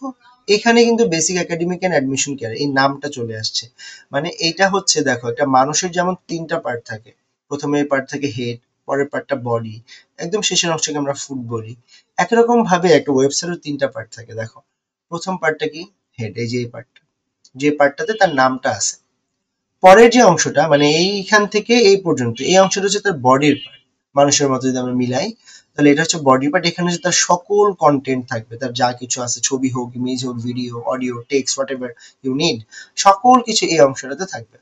এখানে কিন্তু basic academic and admission care এই নামটা চলে আসছে। মানে এইটা হচ্ছে দেখো একটা মানুষের যেমন তিনটা পার্ট থাকে, প্রথমে পার্ট থাকে হেড, পরের পার্টটা বডি, একদম শেষের অংশকে আমরা ফুট বলি। একই রকম ভাবে একটা ওয়েবসাইটের তিনটা পার্ট থাকে। দেখো প্রথম পার্টটা কি, হেড, এই যে এই পার্টটা, যে পার্টটাতে তার নামটা আছে। পরের যে অংশটা মানে এইখান থেকে এই পর্যন্ত এই অংশটা হচ্ছে তার বডির পার্ট। মানুষের মতো যদি আমরা মিলাই তাহলে এটা হচ্ছে বডি পার্ট। এখানে হচ্ছে তার সকল কন্টেন্ট থাকবে, তার যা কিছু আছে, ছবি হোক, ইমেজ হোক, video, audio, text, whatever you need, সকল কিছু এই অংশটাতে থাকবে।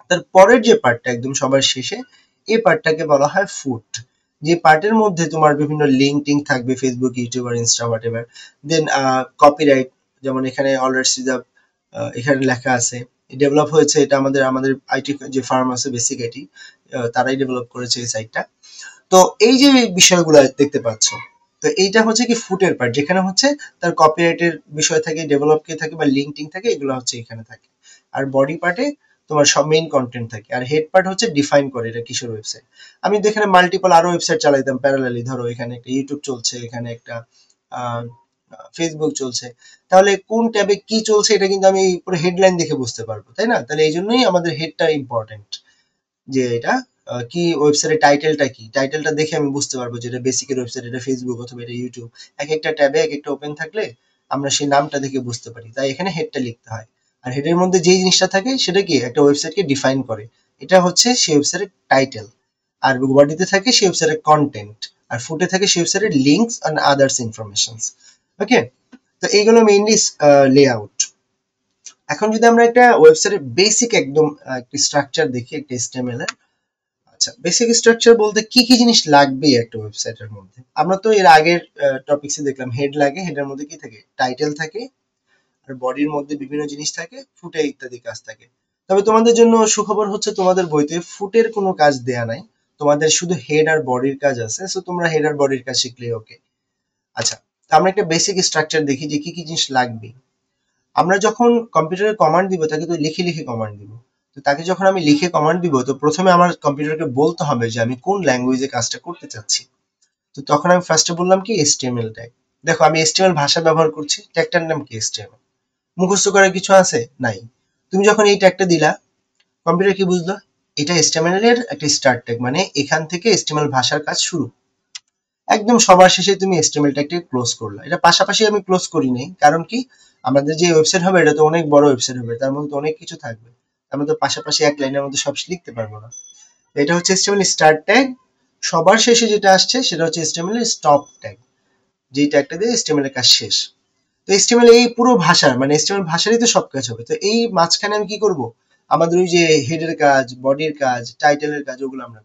তার পরের যে পার্টটা একদম সবার শেষে, এই পার্টটাকে বলা হয় ফুট, যে পার্টের মধ্যে তোমার বিভিন্ন লিঙ্ক টিঙ্ক থাকবে, ফেসবুক, ইউটিউব আর Insta, whatever. Then copyright, যেমন এখানে অলরাইটস রিজার্ভ এখানে লেখা আছে। ডেভেলপ হয়েছে এটা আমাদের আমাদের আইটি যে ফার্ম আছে বেসিক আইটি, তারাই ডেভেলপ করেছে এই সাইটটা। তো এই যে বিষয়গুলো দেখতে পাচ্ছ, তো এইটা হচ্ছে কি ফুটের পার্ট, যেখানে হচ্ছে তার কপিরাইটের বিষয় থাকে, ডেভেলপ কে থাকে বা লিঙ্ক টিঙ্ক থাকে, এগুলো হচ্ছে এখানে থাকে। আর বডি পার্টে তোমার সব মেইন কন্টেন্ট থাকে। আর হেড পার্ট হচ্ছে ডিফাইন করে এটা কিসের ওয়েবসাইট। আমি তো এখানে মাল্টিপল আরো ওয়েবসাইট চালাইতাম প্যারালালি, ধরো এখানে একটা ইউটিউব চলছে, এখানে একটা ফেসবুক চলছে, তাহলে কোন ট্যাবে কি চলছে এটা কিন্তু আমি পুরো হেডলাইন দেখে বুঝতে পারবো, তাই না? তাহলে এই জন্যই আমাদের হেডটা ইম্পর্টেন্ট, যে এটা কি ওয়েবসাইটের টাইটেলটা কি, টাইটেলটা দেখে আমি বুঝতে পারবো যে এটা বেসিকের ওয়েবসাইট, এটা ফেসবুক অথবা এটা ইউটিউব। এক একটা ট্যাবে এক একটা ওপেন থাকলে আমরা সেই নামটা দেখে বুঝতে পারি, তাই এখানে হেডটা লিখতে হয়। আর হেডের মধ্যে যেই জিনিসটা থাকে সেটা কি একটা ওয়েবসাইটকে ডিফাইন করে, এটা হচ্ছে সেই ওয়েবসাইটের টাইটেল। আর বডিতে থাকে সেই ওয়েবসাইটের কন্টেন্ট, আর ফুটে থাকে সেই ওয়েবসাইটের লিঙ্কস এন্ড আদার্স ইনফরমেশনস। ওকে, তো এইগুলো মেইনলি লেআউট। এখন যদি আমরা একটা ওয়েবসাইটের বেসিক একদম একটা স্ট্রাকচার দেখি একটা HTML এর। আচ্ছা, বেসিক স্ট্রাকচার বলতে কি কি জিনিস লাগবে একটা ওয়েবসাইটের মধ্যে? আমরা তো এর আগের টপিকসে দেখলাম হেড লাগে, হেডের মধ্যে কি থাকে, টাইটেল থাকে, আর বডির মধ্যে বিভিন্ন জিনিস থাকে, ফুটে ইত্যাদি কাজ থাকে। তবে তোমাদের জন্য সুখবর হচ্ছে তোমাদের বইতে ফুটের কোনো কাজ দেয়া নাই, তোমাদের শুধু হেড আর বডির কাজ আছে, সো তোমরা হেড আর বডির কাজ শিখলেই ওকে। আচ্ছা, তো আমরা একটা বেসিক স্ট্রাকচার দেখি যে কি কি জিনিস লাগবে। আমরা যখন কম্পিউটারে কমান্ড দিব তাকে তো লিখে লিখে কমান্ড দিব। তো তাকে যখন আমি লিখে কমান্ড দিব, তো প্রথমে আমার কম্পিউটারকে বলতে হবে যে আমি কোন ল্যাঙ্গুয়েজে কাজটা করতে চাচ্ছি। তো তখন আমি ফার্স্টে বললাম কি HTML ট্যাগ। দেখো আমি HTML ভাষা ব্যবহার করছি, ট্যাগটার নাম কি HTML। মুখস্থ করার কিছু আছে? নাই। তুমি যখন এই ট্যাগটা দিলা, কম্পিউটার কি বুঝলো? এটা HTML এর একটা স্টার্ট ট্যাগ, মানে এখান থেকে HTML ভাষার কাজ শুরু। একদম সবার শেষে তুমি HTML ট্যাগটাকে ক্লোজ করলা। এটা পাশাপাশি আমি ক্লোজ করি নাই, কারণ কি, আমাদের যে ওয়েবসাইট হবে এটা তো অনেক বড় ওয়েবসাইট হবে, তার মধ্যে তো অনেক কিছু থাকবে, আমরা তো পাশাপাশি এক লাইনের মধ্যে সব লিখতে পারবো না। এটা হচ্ছে HTML স্টার্ট ট্যাগ। সবার শেষে যেটা আসছে সেটা হচ্ছে HTML এর স্টপ ট্যাগ, যেই ট্যাগটা দিয়ে HTML এর কাজ শেষ। তো HTML এই পুরো ভাষার, মানে HTML ভাষারই তো সব কাজ হবে। তো এই মাঝখানে আমি কি করব, আমাদের ওই যে হেডের কাজ, বডির কাজ, টাইটেলের কাজ, ওগুলো আমরা।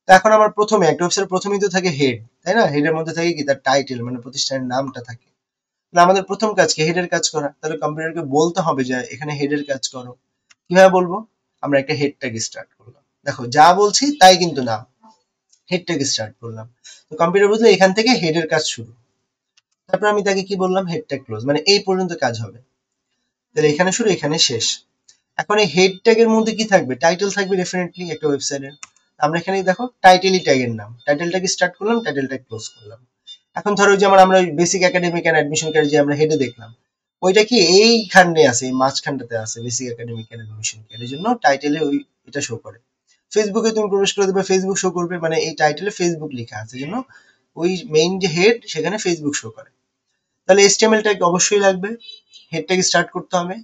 তো এখন আমার প্রথমে একটা ওয়েবসাইট প্রথমেই তো থাকে হেড, তাই না? হেডের মধ্যে থাকে কি, তার টাইটেল মানে প্রতিষ্ঠানের নামটা থাকে। তাহলে আমাদের প্রথম কাজ কি, হেডের কাজ করা। তাহলে কম্পিউটারকে বলতে হবে যে এখানে হেডের কাজ করো। কিভাবে বলবো? আমরা একটা হেড ট্যাগ স্টার্ট করলাম। দেখো যা বলছি তাই কিন্তু না, হেড ট্যাগ স্টার্ট করলাম। তো কম্পিউটার বুঝলো এখান থেকে হেডের কাজ শুরু। তারপর আমি তাকে কি বললাম, হেড ট্যাগ ক্লোজ, মানে এই পর্যন্ত কাজ হবে। তাহলে এখানে শুরু, এখানে শেষ। এখন এই হেড ট্যাগের মধ্যে কি থাকবে, টাইটেল থাকবে ডেফিনেটলি একটা ওয়েবসাইটের। আমরা এখানে দেখো টাইটেলই ট্যাগের নাম, টাইটেলটাকে স্টার্ট করলাম, টাইটেলটা ক্লোজ করলাম। এখন ধরো ওই যে আমরা basic academic and admission care যে আমরা হেডে দেখলাম, ওইটা কি এইখানে আছে, এই মাঝখানটাতে আছে basic academic and admission care, এই জন্য টাইটেলে ওই এটা শো করে। ফেসবুকে তুমি প্রবেশ করে দেবে, ফেসবুক শো করবে, মানে এই টাইটেলে ফেসবুক লেখা আছে, জন্য ওই মেইন যে হেড সেখানে ফেসবুক শো করে। তাহলে HTML ট্যাগ অবশ্যই লাগবে, হেড ট্যাগ স্টার্ট করতে হবে।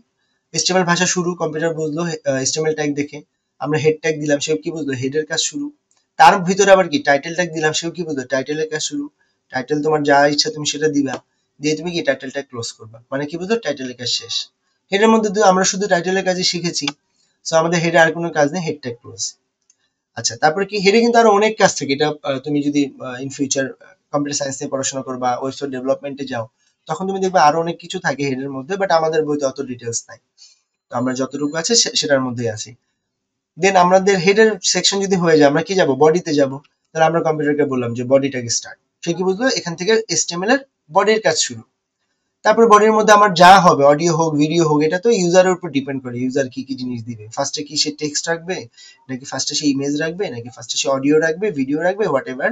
HTML ভাষা শুরু, কম্পিউটার বুঝলো HTML ট্যাগ দেখে। আমরা হেড ট্যাগ দিলাম, সেও কি বুঝলো, হেডের কাজ শুরু। তার ভিতরে আবার কি টাইটেল ট্যাগ দিলাম, সেও কি বুঝলো, টাইটেলের কাজ শুরু। টাইটেল তোমার যা ইচ্ছা তুমি সেটা দিবা, দিয়ে তুমি কি টাইটেল ট্যাগ ক্লোজ করবা, মানে কি বুঝলো, টাইটেলের কাজ শেষ। হেডের মধ্যে তো আমরা শুধু টাইটেলের কাজই শিখেছি, সো আমাদের হেডে আর কোনো কাজ নেই, হেড ট্যাগ ক্লোজ। আচ্ছা, তারপরে কি, হেডে কিন্তু আরো অনেক কাজ থাকে। এটা তুমি যদি ইন ফিউচার কম্পিউটার সায়েন্স নিয়ে পড়াশোনা করবা, ওয়েবসাইট ডেভেলপমেন্টে যাও, তখন তুমি দেখবে আরো অনেক কিছু থাকে হেডের মধ্যে, বাট আমাদের বইতে অত ডিটেলস নাই। তো আমরা যতটুকু আছে সেটার মধ্যেই আছি। দেন আমাদের হেডের সেকশন যদি হয়ে যায়, আমরা কি যাব, বডিতে যাব। তাহলে আমরা কম্পিউটারকে বললাম যে বডিটাকে স্টার্ট। সে কি বুঝলো, এখান থেকে HTML এর বডির কাজ শুরু। তারপরে বডির মধ্যে আমার যা হবে, অডিও হোক ভিডিও হোক, এটা তো ইউজারের উপর ডিপেন্ড করে, ইউজার কি কি জিনিস দিবে। ফার্স্টে কি সে টেক্সট রাখবে, নাকি ফার্স্টে সে ইমেজ রাখবে, নাকি ফার্স্টে সে অডিও রাখবে, ভিডিও রাখবে, হোয়াট এভার,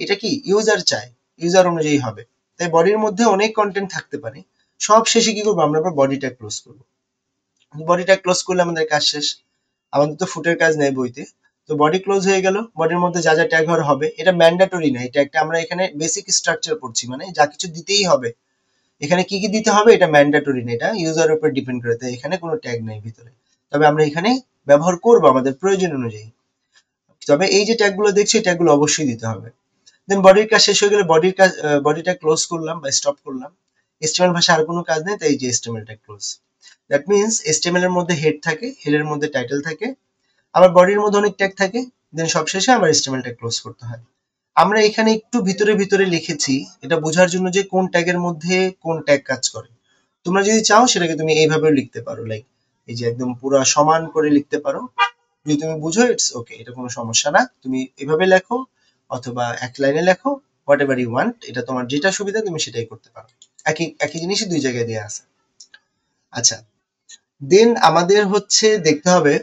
এটা কি ইউজার চায়, ইউজার অনুযায়ী হবে। তাই বডির মধ্যে অনেক কন্টেন্ট থাকতে পারে। সব শেষে কি করবো, আমরা আবার বডিটা ক্লোজ করবো। বডিটা ক্লোজ করলে আমাদের কাজ শেষ। আমাদের তো ফুটের কাজ নেই বইতে। তো বডি ক্লোজ হয়ে গেল, বডির মধ্যে যা যা ট্যাগ হবে, এটা ম্যান্ডেটরি না, এটা একটা আমরা এখানে বেসিক স্ট্রাকচার পড়ছি, মানে যা কিছু দিতেই হবে। এখানে কি কি দিতে হবে এটা ম্যান্ডেটরি না, এটা ইউজারের উপর ডিপেন্ড করে, তাই এখানে কোনো ট্যাগ নেই ভিতরে। তবে আমরা এখানে ব্যবহার করবো আমাদের প্রয়োজন অনুযায়ী। তবে এই যে ট্যাগ গুলো দেখছি, ট্যাগ গুলো অবশ্যই দিতে হবে। দেন বডির কাজ শেষ হয়ে গেলে বডির কাজ, বডিটা ক্লোজ করলাম বা স্টপ করলাম। HTML ভাষা আর কোনো কাজ নেই, তাই এই যে HTML টা ক্লোজ। দ্যাট মিনস HTML এর মধ্যে হেড থাকে, হেডের মধ্যে টাইটেল থাকে, আবার বডির মধ্যে অনেক ট্যাগ থাকে, দেন সবশেষে আবার HTML টা ক্লোজ করতে হয়। আমরা এখানে একটু ভিতরে ভিতরে লিখেছি, এটা বোঝার জন্য যে কোন ট্যাগের মধ্যে কোন ট্যাগ কাজ করে। তোমরা যদি চাও সেটাকে তুমি এইভাবেও লিখতে পারো, লাইক এই যে একদম পুরো সমান করে লিখতে পারো। যদি তুমি বুঝো ইটস ওকে, এটা কোনো সমস্যা না, তুমি এভাবে লেখো অথবা এক লাইনে লেখো, হোয়াট এভার ইউ ওয়ান্ট, এটা তোমার যেটা সুবিধা তুমি সেটাই করতে পারো। একই একই জিনিসই দুই জায়গায় দেওয়া আছে। আচ্ছা, দেন আমাদের হচ্ছে দেখতে হবে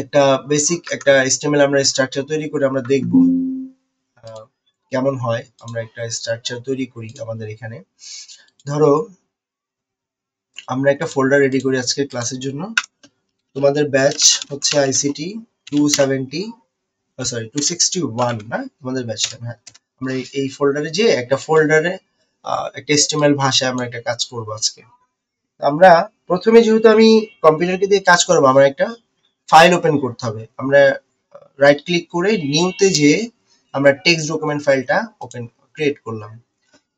একটা বেসিক একটা HTML আমরা স্ট্রাকচার তৈরি করে আমরা দেখব কেমন হয়। আমরা একটা স্ট্রাকচার তৈরি করি আমাদের এখানে। ধরো আমরা একটা ফোল্ডার রেডি করি আজকের ক্লাসের জন্য। তোমাদের ব্যাচ হচ্ছে ICT 270, সরি 261, না তোমাদের ব্যাচটা, হ্যাঁ। আমরা এই ফোল্ডারে যে একটা ফোল্ডারে একটা HTML ভাষায় আমরা একটা কাজ করব আজকে। আমরা প্রথমে যেহেতু আমি কম্পিউটারকে দিয়ে কাজ করবো, আমার একটা ফাইল ওপেন করতে হবে। আমরা রাইট ক্লিক করে নিউতে যেয়ে আমরা টেক্সট ডকুমেন্ট ফাইলটা ওপেন ক্রিয়েট করলাম।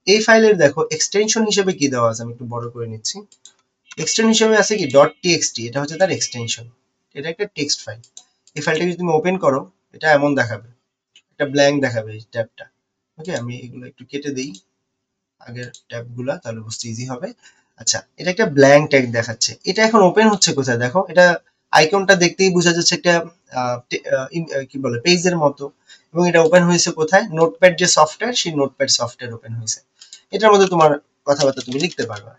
এই ফাইলের দেখো এক্সটেনশন হিসেবে কি দেওয়া আছে, আমি একটু বড় করে নিচ্ছি। এক্সটেনশন হিসেবে আছে কি .txt, এটা হচ্ছে তার এক্সটেনশন। এটা একটা টেক্সট ফাইল। এই ফাইলটা যদি তুমি ওপেন করো, এটা এমন দেখাবে, একটা ব্ল্যাঙ্ক দেখাবে এই ট্যাবটা। ওকে, আমি এগুলো একটু কেটে দেই আগের ট্যাবগুলা, তাহলে বুঝতে ইজি হবে। আচ্ছা, এটা একটা ব্ল্যাঙ্ক ট্যাগ দেখাচ্ছে। এটা এখন ওপেন হচ্ছে কোথায় দেখো, এটা আইকনটা দেখতেই বোঝা যাচ্ছে একটা কি বলে পেজের মতো, এবং এটা ওপেন হয়েছে কোথায়, নোটপ্যাড যে সফটওয়্যার, সেই নোটপ্যাড সফটওয়্যার ওপেন হয়েছে। এটার মধ্যে তোমার কথাবার্তা তুমি লিখতে পারবে।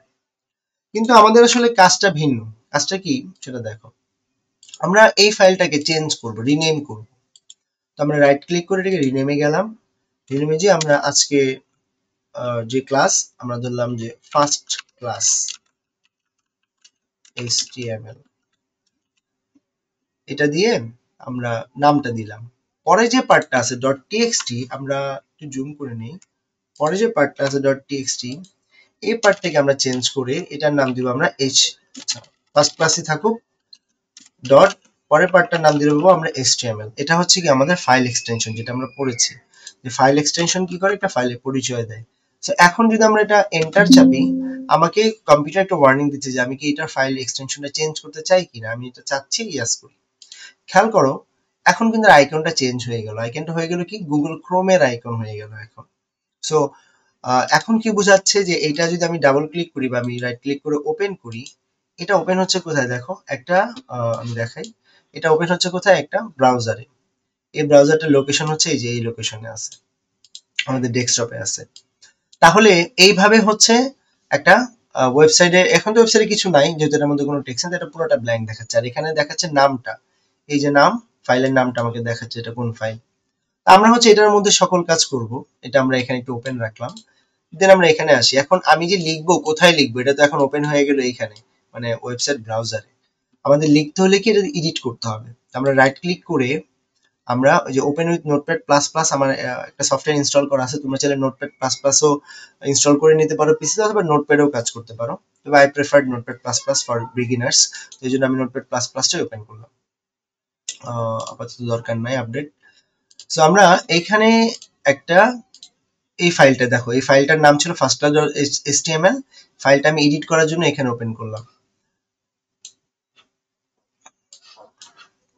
কিন্তু আমাদের আসলে কাজটা ভিন্ন। কাজটা কি সেটা দেখো, আমরা এই ফাইলটাকে চেঞ্জ করব, রিনেম করব। তো আমরা রাইট ক্লিক করে এটাকে রিনেমে গেলাম। রিনেমে যে আমরা আজকে যে ক্লাস আমরা ধরলাম যে ফার্স্ট ক্লাস HTML, এটা দিয়ে আমরা নামটা দিলাম। পরে যে পার্টটা আছে .txt, আমরা একটু জুম করে নেই। পরে যে পার্টটা আছে .txt, এই পার্টটাকে আমরা চেঞ্জ করে এটার নাম দিব আমরা h, আচ্ছা ফার্স্ট ক্লাসই থাকুক, ডট পরের পার্টটার নাম দিয়ে দেবো আমরা HTML। এটা হচ্ছে কি আমাদের ফাইল এক্সটেনশন, যেটা আমরা পড়েছি যে ফাইল এক্সটেনশন কি করে, একটা ফাইলের পরিচয় দেয়। সো এখন যদি আমরা এটা এন্টার চাপি, আমাকে কম্পিউটার একটা ওয়ার্নিং দিচ্ছে যে আমি কি এটার ফাইল এক্সটেনশনটা চেঞ্জ করতে চাই কিনা। আমি এটা চাচ্ছি, ইয়েস করি। খেয়াল করো, এখন কিন্তু আইকনটা চেঞ্জ হয়ে গেল। আইকনটা হয়ে গেল কি, গুগল ক্রোমের আইকন হয়ে গেল এখন। সো এখন কি বোঝাচ্ছে যে এটা যদি আমি ডাবল ক্লিক করি বা আমি রাইট ক্লিক করে ওপেন করি, এটা ওপেন হচ্ছে কোথায় দেখো, একটা আমি দেখাই, এটা ওপেন হচ্ছে কোথায়, একটা ব্রাউজারে। এই ব্রাউজারটার লোকেশন হচ্ছে এই যে এই লোকেশনে আছে, আমাদের ডেস্কটপে আছে। তাহলে এইভাবে হচ্ছে একটা ওয়েবসাইটে, এখন তো ওয়েবসাইটে কিছু নাই যেহেতু এটার মধ্যে কোনো টেক্সট নেই, এটা পুরোটা ব্ল্যাঙ্ক দেখাচ্ছে। আর এখানে দেখাচ্ছে নামটা, এই যে নাম, ফাইলের নামটা আমাকে দেখাচ্ছে এটা কোন ফাইল। আমরা হচ্ছে এটার মধ্যে সকল কাজ করব। এটা আমরা এখানে একটু ওপেন রাখলাম, দেন আমরা এখানে আসি। এখন আমি যে লিখবো, কোথায় লিখবো, এটা তো এখন ওপেন হয়ে গেল এইখানে, মানে ওয়েবসাইট ব্রাউজারে। আমাদের লিখতে হলে কি, এটা এডিট করতে হবে। আমরা রাইট ক্লিক করে আমরা ওই যে open with notepad plus plus, আমার একটা সফটওয়্যার ইনস্টল করা আছে, তোমরা চাইলে নোটপ্যাড প্লাস প্লাসও ইনস্টল করে নিতে পারো পিসিতে, অথবা নোটপ্যাডেও কাজ করতে পারো। তবে I prefer notepad plus plus for beginners, তো এই জন্য আমি নোটপ্যাড প্লাস প্লাসটাই ওপেন করলাম। আপাতত দরকার নাই আপডেট। সো আমরা এখানে একটা, এই ফাইলটা দেখো, এই ফাইলটার নাম ছিল ফার্স্ট ক্লাস HTML। ফাইলটা আমি এডিট করার জন্য এখানে ওপেন করলাম।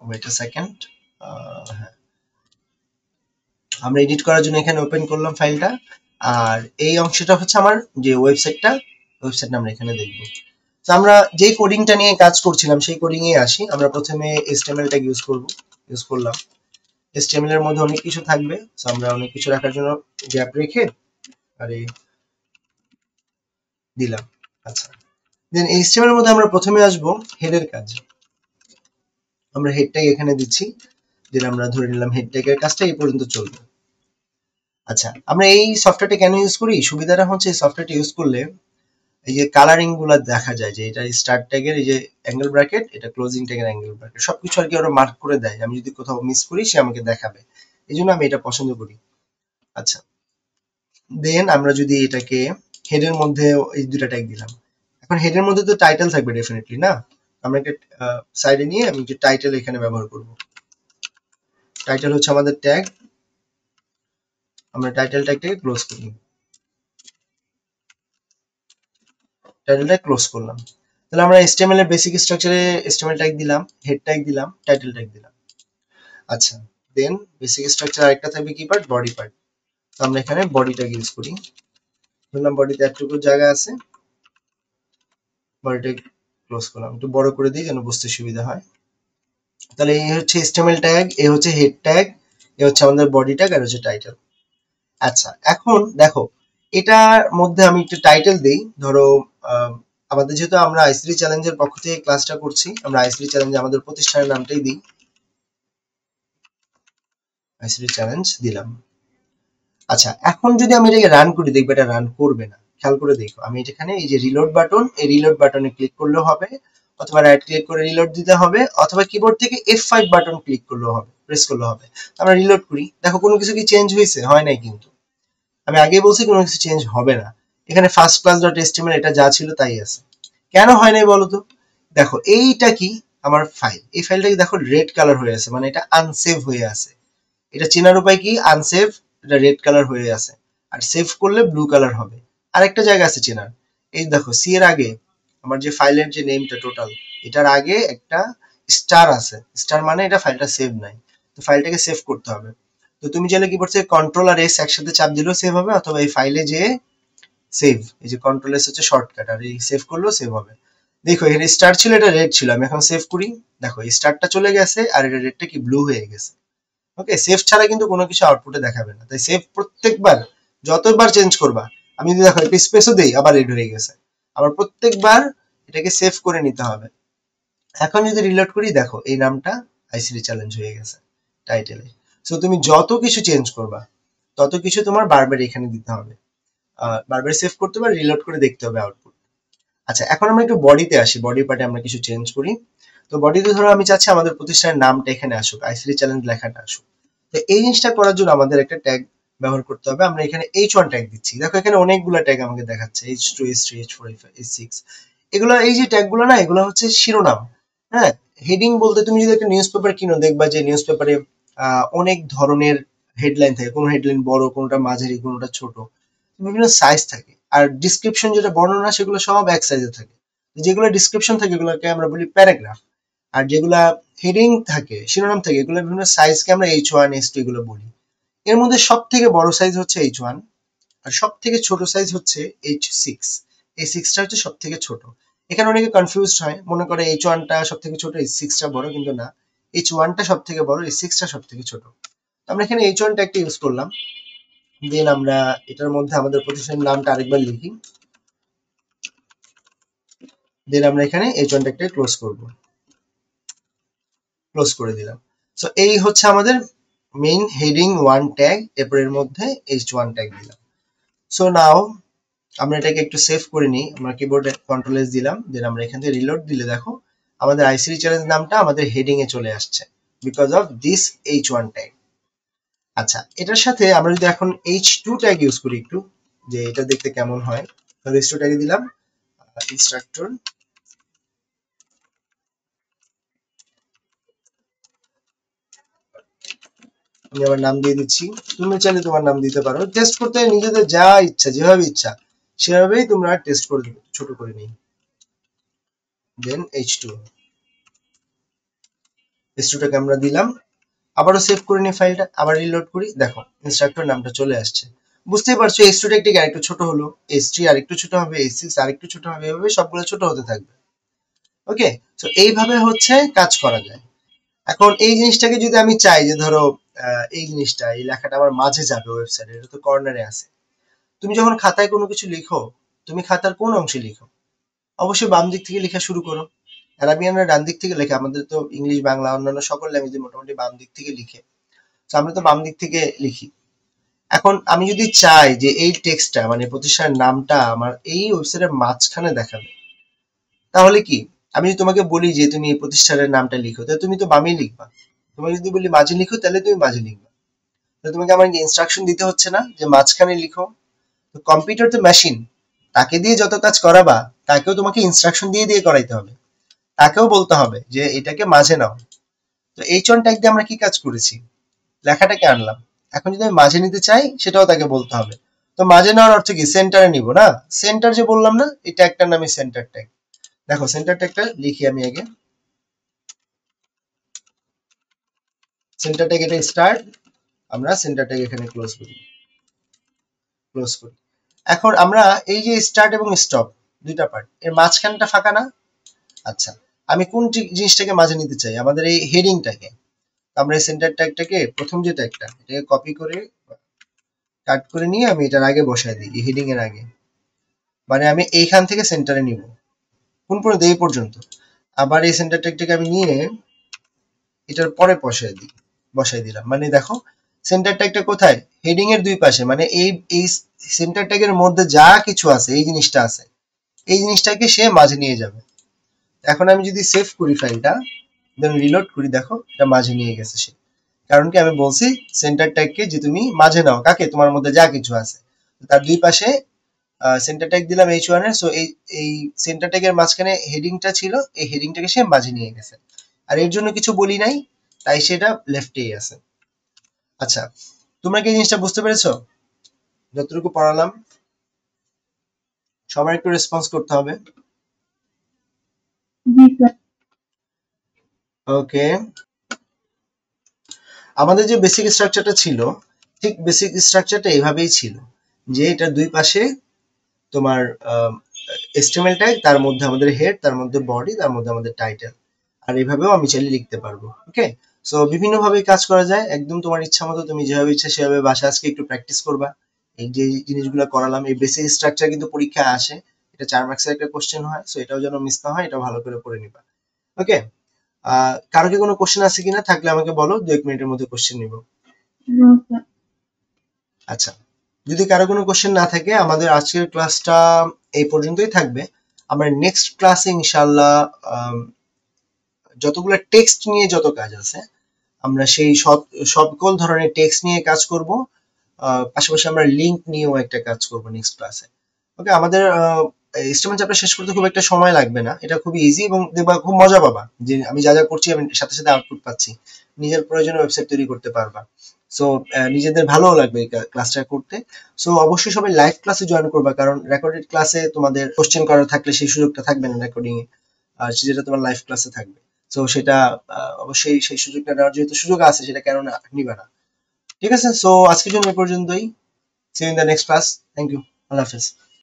ওয়েট আ সেকেন্ড, হ্যাঁ, আমরা এডিট করার জন্য এখানে ওপেন করলাম ফাইলটা। আর এই অংশটা হচ্ছে আমার যে ওয়েবসাইটটা, ওয়েবসাইটটা আমরা এখানে দেখব। তো আমরা যে কোডিংটা নিয়ে কাজ করছিলাম সেই কোডিং এ আসি। আমরা প্রথমে HTML ট্যাগ ইউজ করলাম। HTML এর মধ্যে অনেক কিছু থাকবে, তো আমরা অনেক কিছু রাখার জন্য গ্যাপ রেখে আরে দিলাম। আচ্ছা, দেন HTML এর মধ্যে আমরা প্রথমে আসব হেডের কাজ। আমরা হেড ট্যাগ এখানে দিচ্ছি, দেন আমরা ধরে নিলাম হেড ট্যাগের কাজটা এই পর্যন্ত চলবে। আচ্ছা, আমরা এই সফটওয়্যারটা কেন ইউজ করি, সুবিধাটা হচ্ছে এই সফটওয়্যারটা ইউজ করলে এই যে কালারিং গুলা দেখা যায়, যে এটা স্টার্ট ট্যাগের এই যে অ্যাঙ্গেল ব্র্যাকেট, এটা ক্লোজিং ট্যাগের অ্যাঙ্গেল ব্র্যাকেট, সবকিছু আর কি ওরা মার্ক করে দেয়। আমি যদি কোথাও মিস করি সে আমাকে দেখাবে, এই জন্য আমি এটা পছন্দ করি। আচ্ছা, দেন আমরা যদি এটাকে হেডের মধ্যে এই দুটা ট্যাগ দিলাম। এখন হেডের মধ্যে তো টাইটেল থাকবে ডেফিনেটলি না, আমরা একটা সাইডে নিয়ে আমি যে টাইটেল এখানে ব্যবহার করব। টাইটেল হচ্ছে আমাদের ট্যাগ, আমরা টাইটেল ট্যাগটাকে ক্লোজ করি, টাইটেলটা ক্লোজ করলাম। তাহলে আমরা HTML এর বেসিক স্ট্রাকচারে HTML ট্যাগ দিলাম, হেড ট্যাগ দিলাম, টাইটেল ট্যাগ দিলাম। আচ্ছা, দেন বেসিক স্ট্রাকচার আরেকটা থাকবে কি পার্ট, বডি পার্ট। তো আমরা এখানে বডি ট্যাগ ইউজ করি। ধরলাম বডিতে এতটুকু জায়গা আছে, বডি ট্যাগ ক্লোজ করলাম। একটু বড় করে দিই যেন বুঝতে সুবিধা হয়। তাহলে এই হচ্ছে HTML ট্যাগ, এই হচ্ছে হেড ট্যাগ, এই হচ্ছে আমাদের বডি ট্যাগ, আর হচ্ছে টাইটেল। আচ্ছা, এখন দেখো এটার মধ্যে আমি একটু টাইটেল দেই। ধরো আমাদের যেহেতু আমরা আইসিটি চ্যালেঞ্জের পক্ষ থেকে ক্লাসটা করছি, আমরা আইসিটি চ্যালেঞ্জে আমাদের প্রতিষ্ঠানের নামটাই দিই, আইসিটি চ্যালেঞ্জ দিলাম। আচ্ছা, এখন যদি আমি এটাকে রান করি, দেখবে এটা রান করবে না। খেয়াল করে দেখো, আমি এখানে এই যে রিলোড বাটন, এই রিলোড বাটনে ক্লিক করলেও হবে, অথবা রাইট ক্লিক করে রিলোড দিতে হবে, অথবা কিবোর্ড থেকে F5 বাটন ক্লিক করলেও হবে, প্রেস করলেও হবে। আমরা রিলোড করি, দেখো কোনো কিছু কি চেঞ্জ হয়েছে, হয় নাই কিন্তু। আমি আগেই বলছি কোনো কিছু চেঞ্জ হবে না। এখানে ফার্স্ট ক্লাস ডট HTML এটা যা ছিল তাই আছে। কেন হয় নাই বলো তো? দেখো এইটা কি আমার ফাইল, এই ফাইলটা কি দেখো রেড কালার হয়ে আছে, মানে এটা আনসেভ হয়ে আছে। এটা চেনার উপায় কি? আনসেভ, এটা রেড কালার হয়ে আছে, আর সেভ করলে ব্লু কালার হবে। আরেকটা জায়গা আছে চেনার, এই দেখো সি এর আগে আমার যে ফাইলের যে নেমটা টোটাল, এটার আগে একটা স্টার আছে, স্টার মানে এটা ফাইলটা সেভ নাই। তো ফাইলটাকে সেভ করতে হবে। তো তুমি চাইলে কি করছে, কন্ট্রোল আর এস একসাথে চাপ দিলেও সেভ হবে, অথবা এই ফাইলে যে সেভ, এই যে কন্ট্রোল এস হচ্ছে শর্টকাট, আর এই সেভ করলেও সেভ হবে। দেখো এখানে স্টার ছিল, এটা রেড ছিল, আমি এখন সেভ করি, দেখো এই স্টারটা চলে গেছে আর এটা রেডটা কি ব্লু হয়ে গেছে। ওকে, সেভ ছাড়া কিন্তু কোনো কিছু আউটপুটে দেখাবে না, তাই সেভ প্রত্যেকবার যতবার চেঞ্জ করবা, আমি যদি দেখো একটু স্পেসও দেই আবার রেড হয়ে গেছে, আবার প্রত্যেকবার এটাকে সেভ করে নিতে হবে। এখন যদি রিলোড করি দেখো এই নামটা আইসিটি চ্যালেঞ্জ হয়ে গেছে টাইটেলে। সো তুমি যত কিছু চেঞ্জ করবা তত কিছু তোমার বারবার এখানে দিতে হবে, বারবার সেভ করতে হবে, রিলোড করে দেখতে হবে আউটপুট। আচ্ছা, এখন আমরা একটু বডিতে আসি, বডি পার্টে আমরা কিছু চেঞ্জ করি। তো বডিতে ধরো আমি চাচ্ছি আমাদের প্রতিষ্ঠানের নামটা এখানে আসুক, আইসিটি চ্যালেঞ্জ লেখাটা আসুক। তো এই জিনিসটা করার জন্য আমাদের একটা ট্যাগ ব্যবহার করতে হবে। আমরা এখানে H1 ট্যাগ দিচ্ছি, দেখো এখানে অনেকগুলো ট্যাগ আমাকে দেখাচ্ছে, H2, H3, H4, H6। এগুলো এই যে ট্যাগগুলো না, এগুলো হচ্ছে শিরোনাম। হ্যাঁ, হেডিং বলতে তুমি যদি একটা নিউজ পেপার কিনো, দেখবা যে নিউজ পেপারে অনেক ধরনের হেডলাইন থাকে, কোনো হেডলাইন বড়, কোনোটা মাঝারি, কোনোটা ছোট, বিভিন্ন সাইজ থাকে। আর ডিসক্রিপশন যেটা বর্ণনা, সেগুলো সব এক সাইজে থাকে। যেগুলো ডিসক্রিপশন থাকে এগুলোকে আমরা বলি প্যারাগ্রাফ, আর যেগুলা হেডিং থাকে, শিরোনাম থাকে, এগুলো বিভিন্ন সাইজকে আমরা H1, H2 এগুলো বলি। এর মধ্যে সব থেকে বড় সাইজ হচ্ছে H1, আর সব থেকে ছোট সাইজ হচ্ছে H6। এই সিক্সটা হচ্ছে সব থেকে ছোট। এখানে অনেকে কনফিউজড হয়, মনে করে H1টা সব থেকে ছোট, H6টা বড়, কিন্তু না, H1টা সব থেকে বড়, H6টা সব থেকে ছোট। আমরা এখানে H1টা একটা ইউজ করলাম। দেন আমরা এটার মধ্যে আমাদের প্রতিষ্ঠানের নামটা আরেকবার লিখি, দেন আমরা এখানে H1টা একটা ক্লোজ করব, ক্লোজ করে দিলাম। সো এই হচ্ছে আমাদের মেইন হেডিং 1 ট্যাগ, এরপর এর মধ্যে H1 ট্যাগ দিলাম। সো নাও আমরা এটাকে একটু সেভ করে নিই, আমরা কিবোর্ডে কন্ট্রোল এস দিলাম, দেন আমরা এখান থেকে রিলোড দিলে দেখো আমাদের আইসিটি চ্যালেঞ্জ নামটা আমাদের হেডিং এ চলে আসছে, because of this H1 tag. আচ্ছা, এটার সাথে আমরা যদি এখন H2 ট্যাগ ইউজ করি একটু, যে এটা দেখতে কেমন হয়, তাহলে H2 ট্যাগে দিলাম ইনস্ট্রাক্টর, আমি আমার নাম দিয়ে দিচ্ছি, তুমি চাইলে তোমার নাম দিতে পারো, টেস্ট করতে নিজেদের যা ইচ্ছা, যেভাবে ইচ্ছা সেভাবেই তোমরা টেস্ট করে দিবে, ছোট করে নিই। দেন H2, H2টাকে আমরা দিলাম, আবারও সেভ করে নিই ফাইলটা, আবার রিলোড করি, দেখো ইনস্ট্রাক্টর নামটা চলে আসছে। বুঝতেই পারছো H2 টা একটু আরেকটু ছোট হলো, H3 আরেকটু ছোট হবে, H6 আরেকটু ছোট হবে, এভাবে সবগুলো ছোট হতে থাকবে। ওকে, তো এইভাবে হচ্ছে কাজ করা যায়। এখন এই জিনিসটাকে যদি আমি চাই যে ধরো এই জিনিসটা, এই লেখাটা আমার মাঝে যাবে ওয়েবসাইটে, এটা তো কর্নারে আছে। তুমি যখন খাতায় কোনো কিছু লিখো, তুমি খাতার কোন অংশে লিখো? অবশ্যই বাম দিক থেকে লেখা শুরু করো। অ্যারাবিয়ানরা ডান দিক থেকে লেখে, আমাদের তো ইংলিশ, বাংলা, অন্যান্য সকল ল্যাঙ্গুয়েজে মোটামুটি বাম দিক থেকে লিখে। তো আমরা তো বাম দিক থেকে লিখি। এখন আমি যদি চাই যে এই টেক্সটটা, মানে প্রতিষ্ঠানের নামটা আমার এই ওয়েবসাইটের মাঝখানে দেখাবে, তাহলে কি? আমি যদি তোমাকে বলি যে তুমি এই প্রতিষ্ঠানের নামটা লিখো, তাহলে তুমি তো বামেই লিখবা। তোমাকে যদি বলি মাঝে লিখো, তাহলে তুমি মাঝে লিখবা। তাহলে তোমাকে আমার ইনস্ট্রাকশন দিতে হচ্ছে না যে মাঝখানে লিখো? তো কম্পিউটার তো মেশিন, তাকে দিয়ে যত কাজ করাবা, তাকেও তোমাকে ইনস্ট্রাকশন দিয়ে দিয়ে করাইতে হবে। তাকেও বলতে হবে যে এটাকে মাঝে নাও। তো H1 ট্যাগ দিয়ে আমরা কি কাজ করেছি? লেখাটাকে আনলাম। এখন যদি আমি মাঝে নিতে চাই, সেটাও তাকে বলতে হবে। তো মাঝে নেওয়ার অর্থ কি? সেন্টারে নিব না? সেন্টার যে বললাম না, এই ট্যাগটার নামই সেন্টার ট্যাগ। দেখো সেন্টার ট্যাগটা লিখি আমি আগে, সেন্টার ট্যাগ এটা স্টার্ট, আমরা সেন্টার ট্যাগ এখানে ক্লোজ করি, ক্লোজ করি। এখন আমরা এই যে স্টার্ট এবং স্টপ দুইটা পার্ট, এর মাঝখানটা ফাঁকা না? আচ্ছা, আমি কোন জিনিসটাকে মাঝে নিতে চাই? আমাদের এই হেডিংটাকে। আমরা এই সেন্টার ট্যাগটাকে, প্রথম যে ট্যাগটা, এটাকে কপি করে কাট করে নিয়ে আমি এটার আগে বসাই দিই, এই হেডিং এর আগে। মানে আমি এইখান থেকে সেন্টারে নিব, কোন পর্যন্ত? এই পর্যন্ত। আবার এই সেন্টার ট্যাগটাকে আমি নিয়ে এটার পরে বসাই দিলাম। মানে দেখো সেন্টার ট্যাগটা কোথায়? হেডিং এর দুই পাশে, মানে এই সেন্টার ট্যাগের মধ্যে যা কিছু আছে, এই জিনিসটা আছে, এই জিনিসটাকে সে মাঝে নিয়ে যাবে। এখন আমি যদি সেভ করি ফাইলটা, দেন রিলোড করি, দেখো এটা মাঝে নিয়ে গেছে সে। কারণ কি? আমি বলছি সেন্টার ট্যাগকে যে তুমি মাঝে নাও, কাকে? তোমার মধ্যে যা কিছু আছে, তার দুই পাশে সেন্টার ট্যাগ দিলাম H1 এর, সো এই সেন্টার ট্যাগের মাঝখানে হেডিংটা ছিল, এই হেডিংটাকে সে মাঝে নিয়ে গেছে, আর এর জন্য কিছু বলি নাই, তাই সেটা লেফটেই আছে। আচ্ছা, তোমরা কি এই জিনিসটা বুঝতে পেরেছো যতটুকু পড়ালাম? সবার একটু রেসপন্স করতে হবে। জি স্যার। ওকে, আমাদের যে বেসিক স্ট্রাকচারটা ছিল, ঠিক বেসিক স্ট্রাকচারটা এইভাবেই ছিল, যে এটা দুই পাশে তোমার HTML ট্যাগ, তার মধ্যে আমাদের হেড, তার মধ্যে বডি, তার মধ্যে আমাদের টাইটেল, আর এইভাবেও আমি চাইলে লিখতে পারবো। ওকে, সো বিভিন্ন ভাবে কাজ করা যায়, একদম তোমার ইচ্ছা মতো, তুমি যেভাবে ইচ্ছা সেভাবে বাসা আজকে একটু প্র্যাকটিস করবা। এই যে জিনিসগুলো করালাম, এই বেসিক স্ট্রাকচার কিন্তু পরীক্ষায় আসে, এটা 4 মার্কসের একটা কোশ্চেন হয়, সো এটাও যেন মিস না হয়, এটা ভালো করে পড়ে নিবা। ওকে, কারো কি কোনো কোশ্চেন আছে কিনা? থাকলে আমাকে বলো, 2-1 মিনিটের মধ্যে কোশ্চেন নিব। No sir. আচ্ছা, যদি কারো কোনো কোশ্চেন না থাকে, আমাদের আজকের ক্লাসটা এই পর্যন্তই থাকবে। আমরা নেক্সট ক্লাসে ইনশাআল্লাহ যতগুলো টেক্সট নিয়ে যত কাজ আছে, আমরা সেই সকল ধরনের টেক্সট নিয়ে কাজ করব। পাশাপাশি আমরা লিঙ্ক নিয়েও একটা কাজ করব নেক্সট ক্লাসে। ওকে, আমাদের স্টেমেন চ্যাপ্টার শেষ করতে খুব একটা সময় লাগবে না, এটা খুব ইজি, এবং দেখবা খুব মজা পাবা যে আমি যা যা করছি আমি সাথে সাথে আউটপুট পাচ্ছি, নিজের প্রয়োজনে ওয়েবসাইট তৈরি করতে পারবা। সো নিজেদের ভালোও লাগবে এই ক্লাসটা করতে। সো অবশ্যই সবাই লাইভ ক্লাসে জয়েন করবা, কারণ রেকর্ডেড ক্লাসে তোমাদের কোশ্চেন করার থাকলে সেই সুযোগটা থাকবে না রেকর্ডিং এ, আর যেটা তোমার লাইভ ক্লাসে থাকবে। সো সেটা অবশ্যই সেই সুযোগটা নেওয়ার যেহেতু সুযোগ আছে, সেটা কেন না নিবা না। ঠিক আছে, সো আজকের জন্য এই পর্যন্তই। See you in the next class. Thank you, আল্লাহ হাফেজ।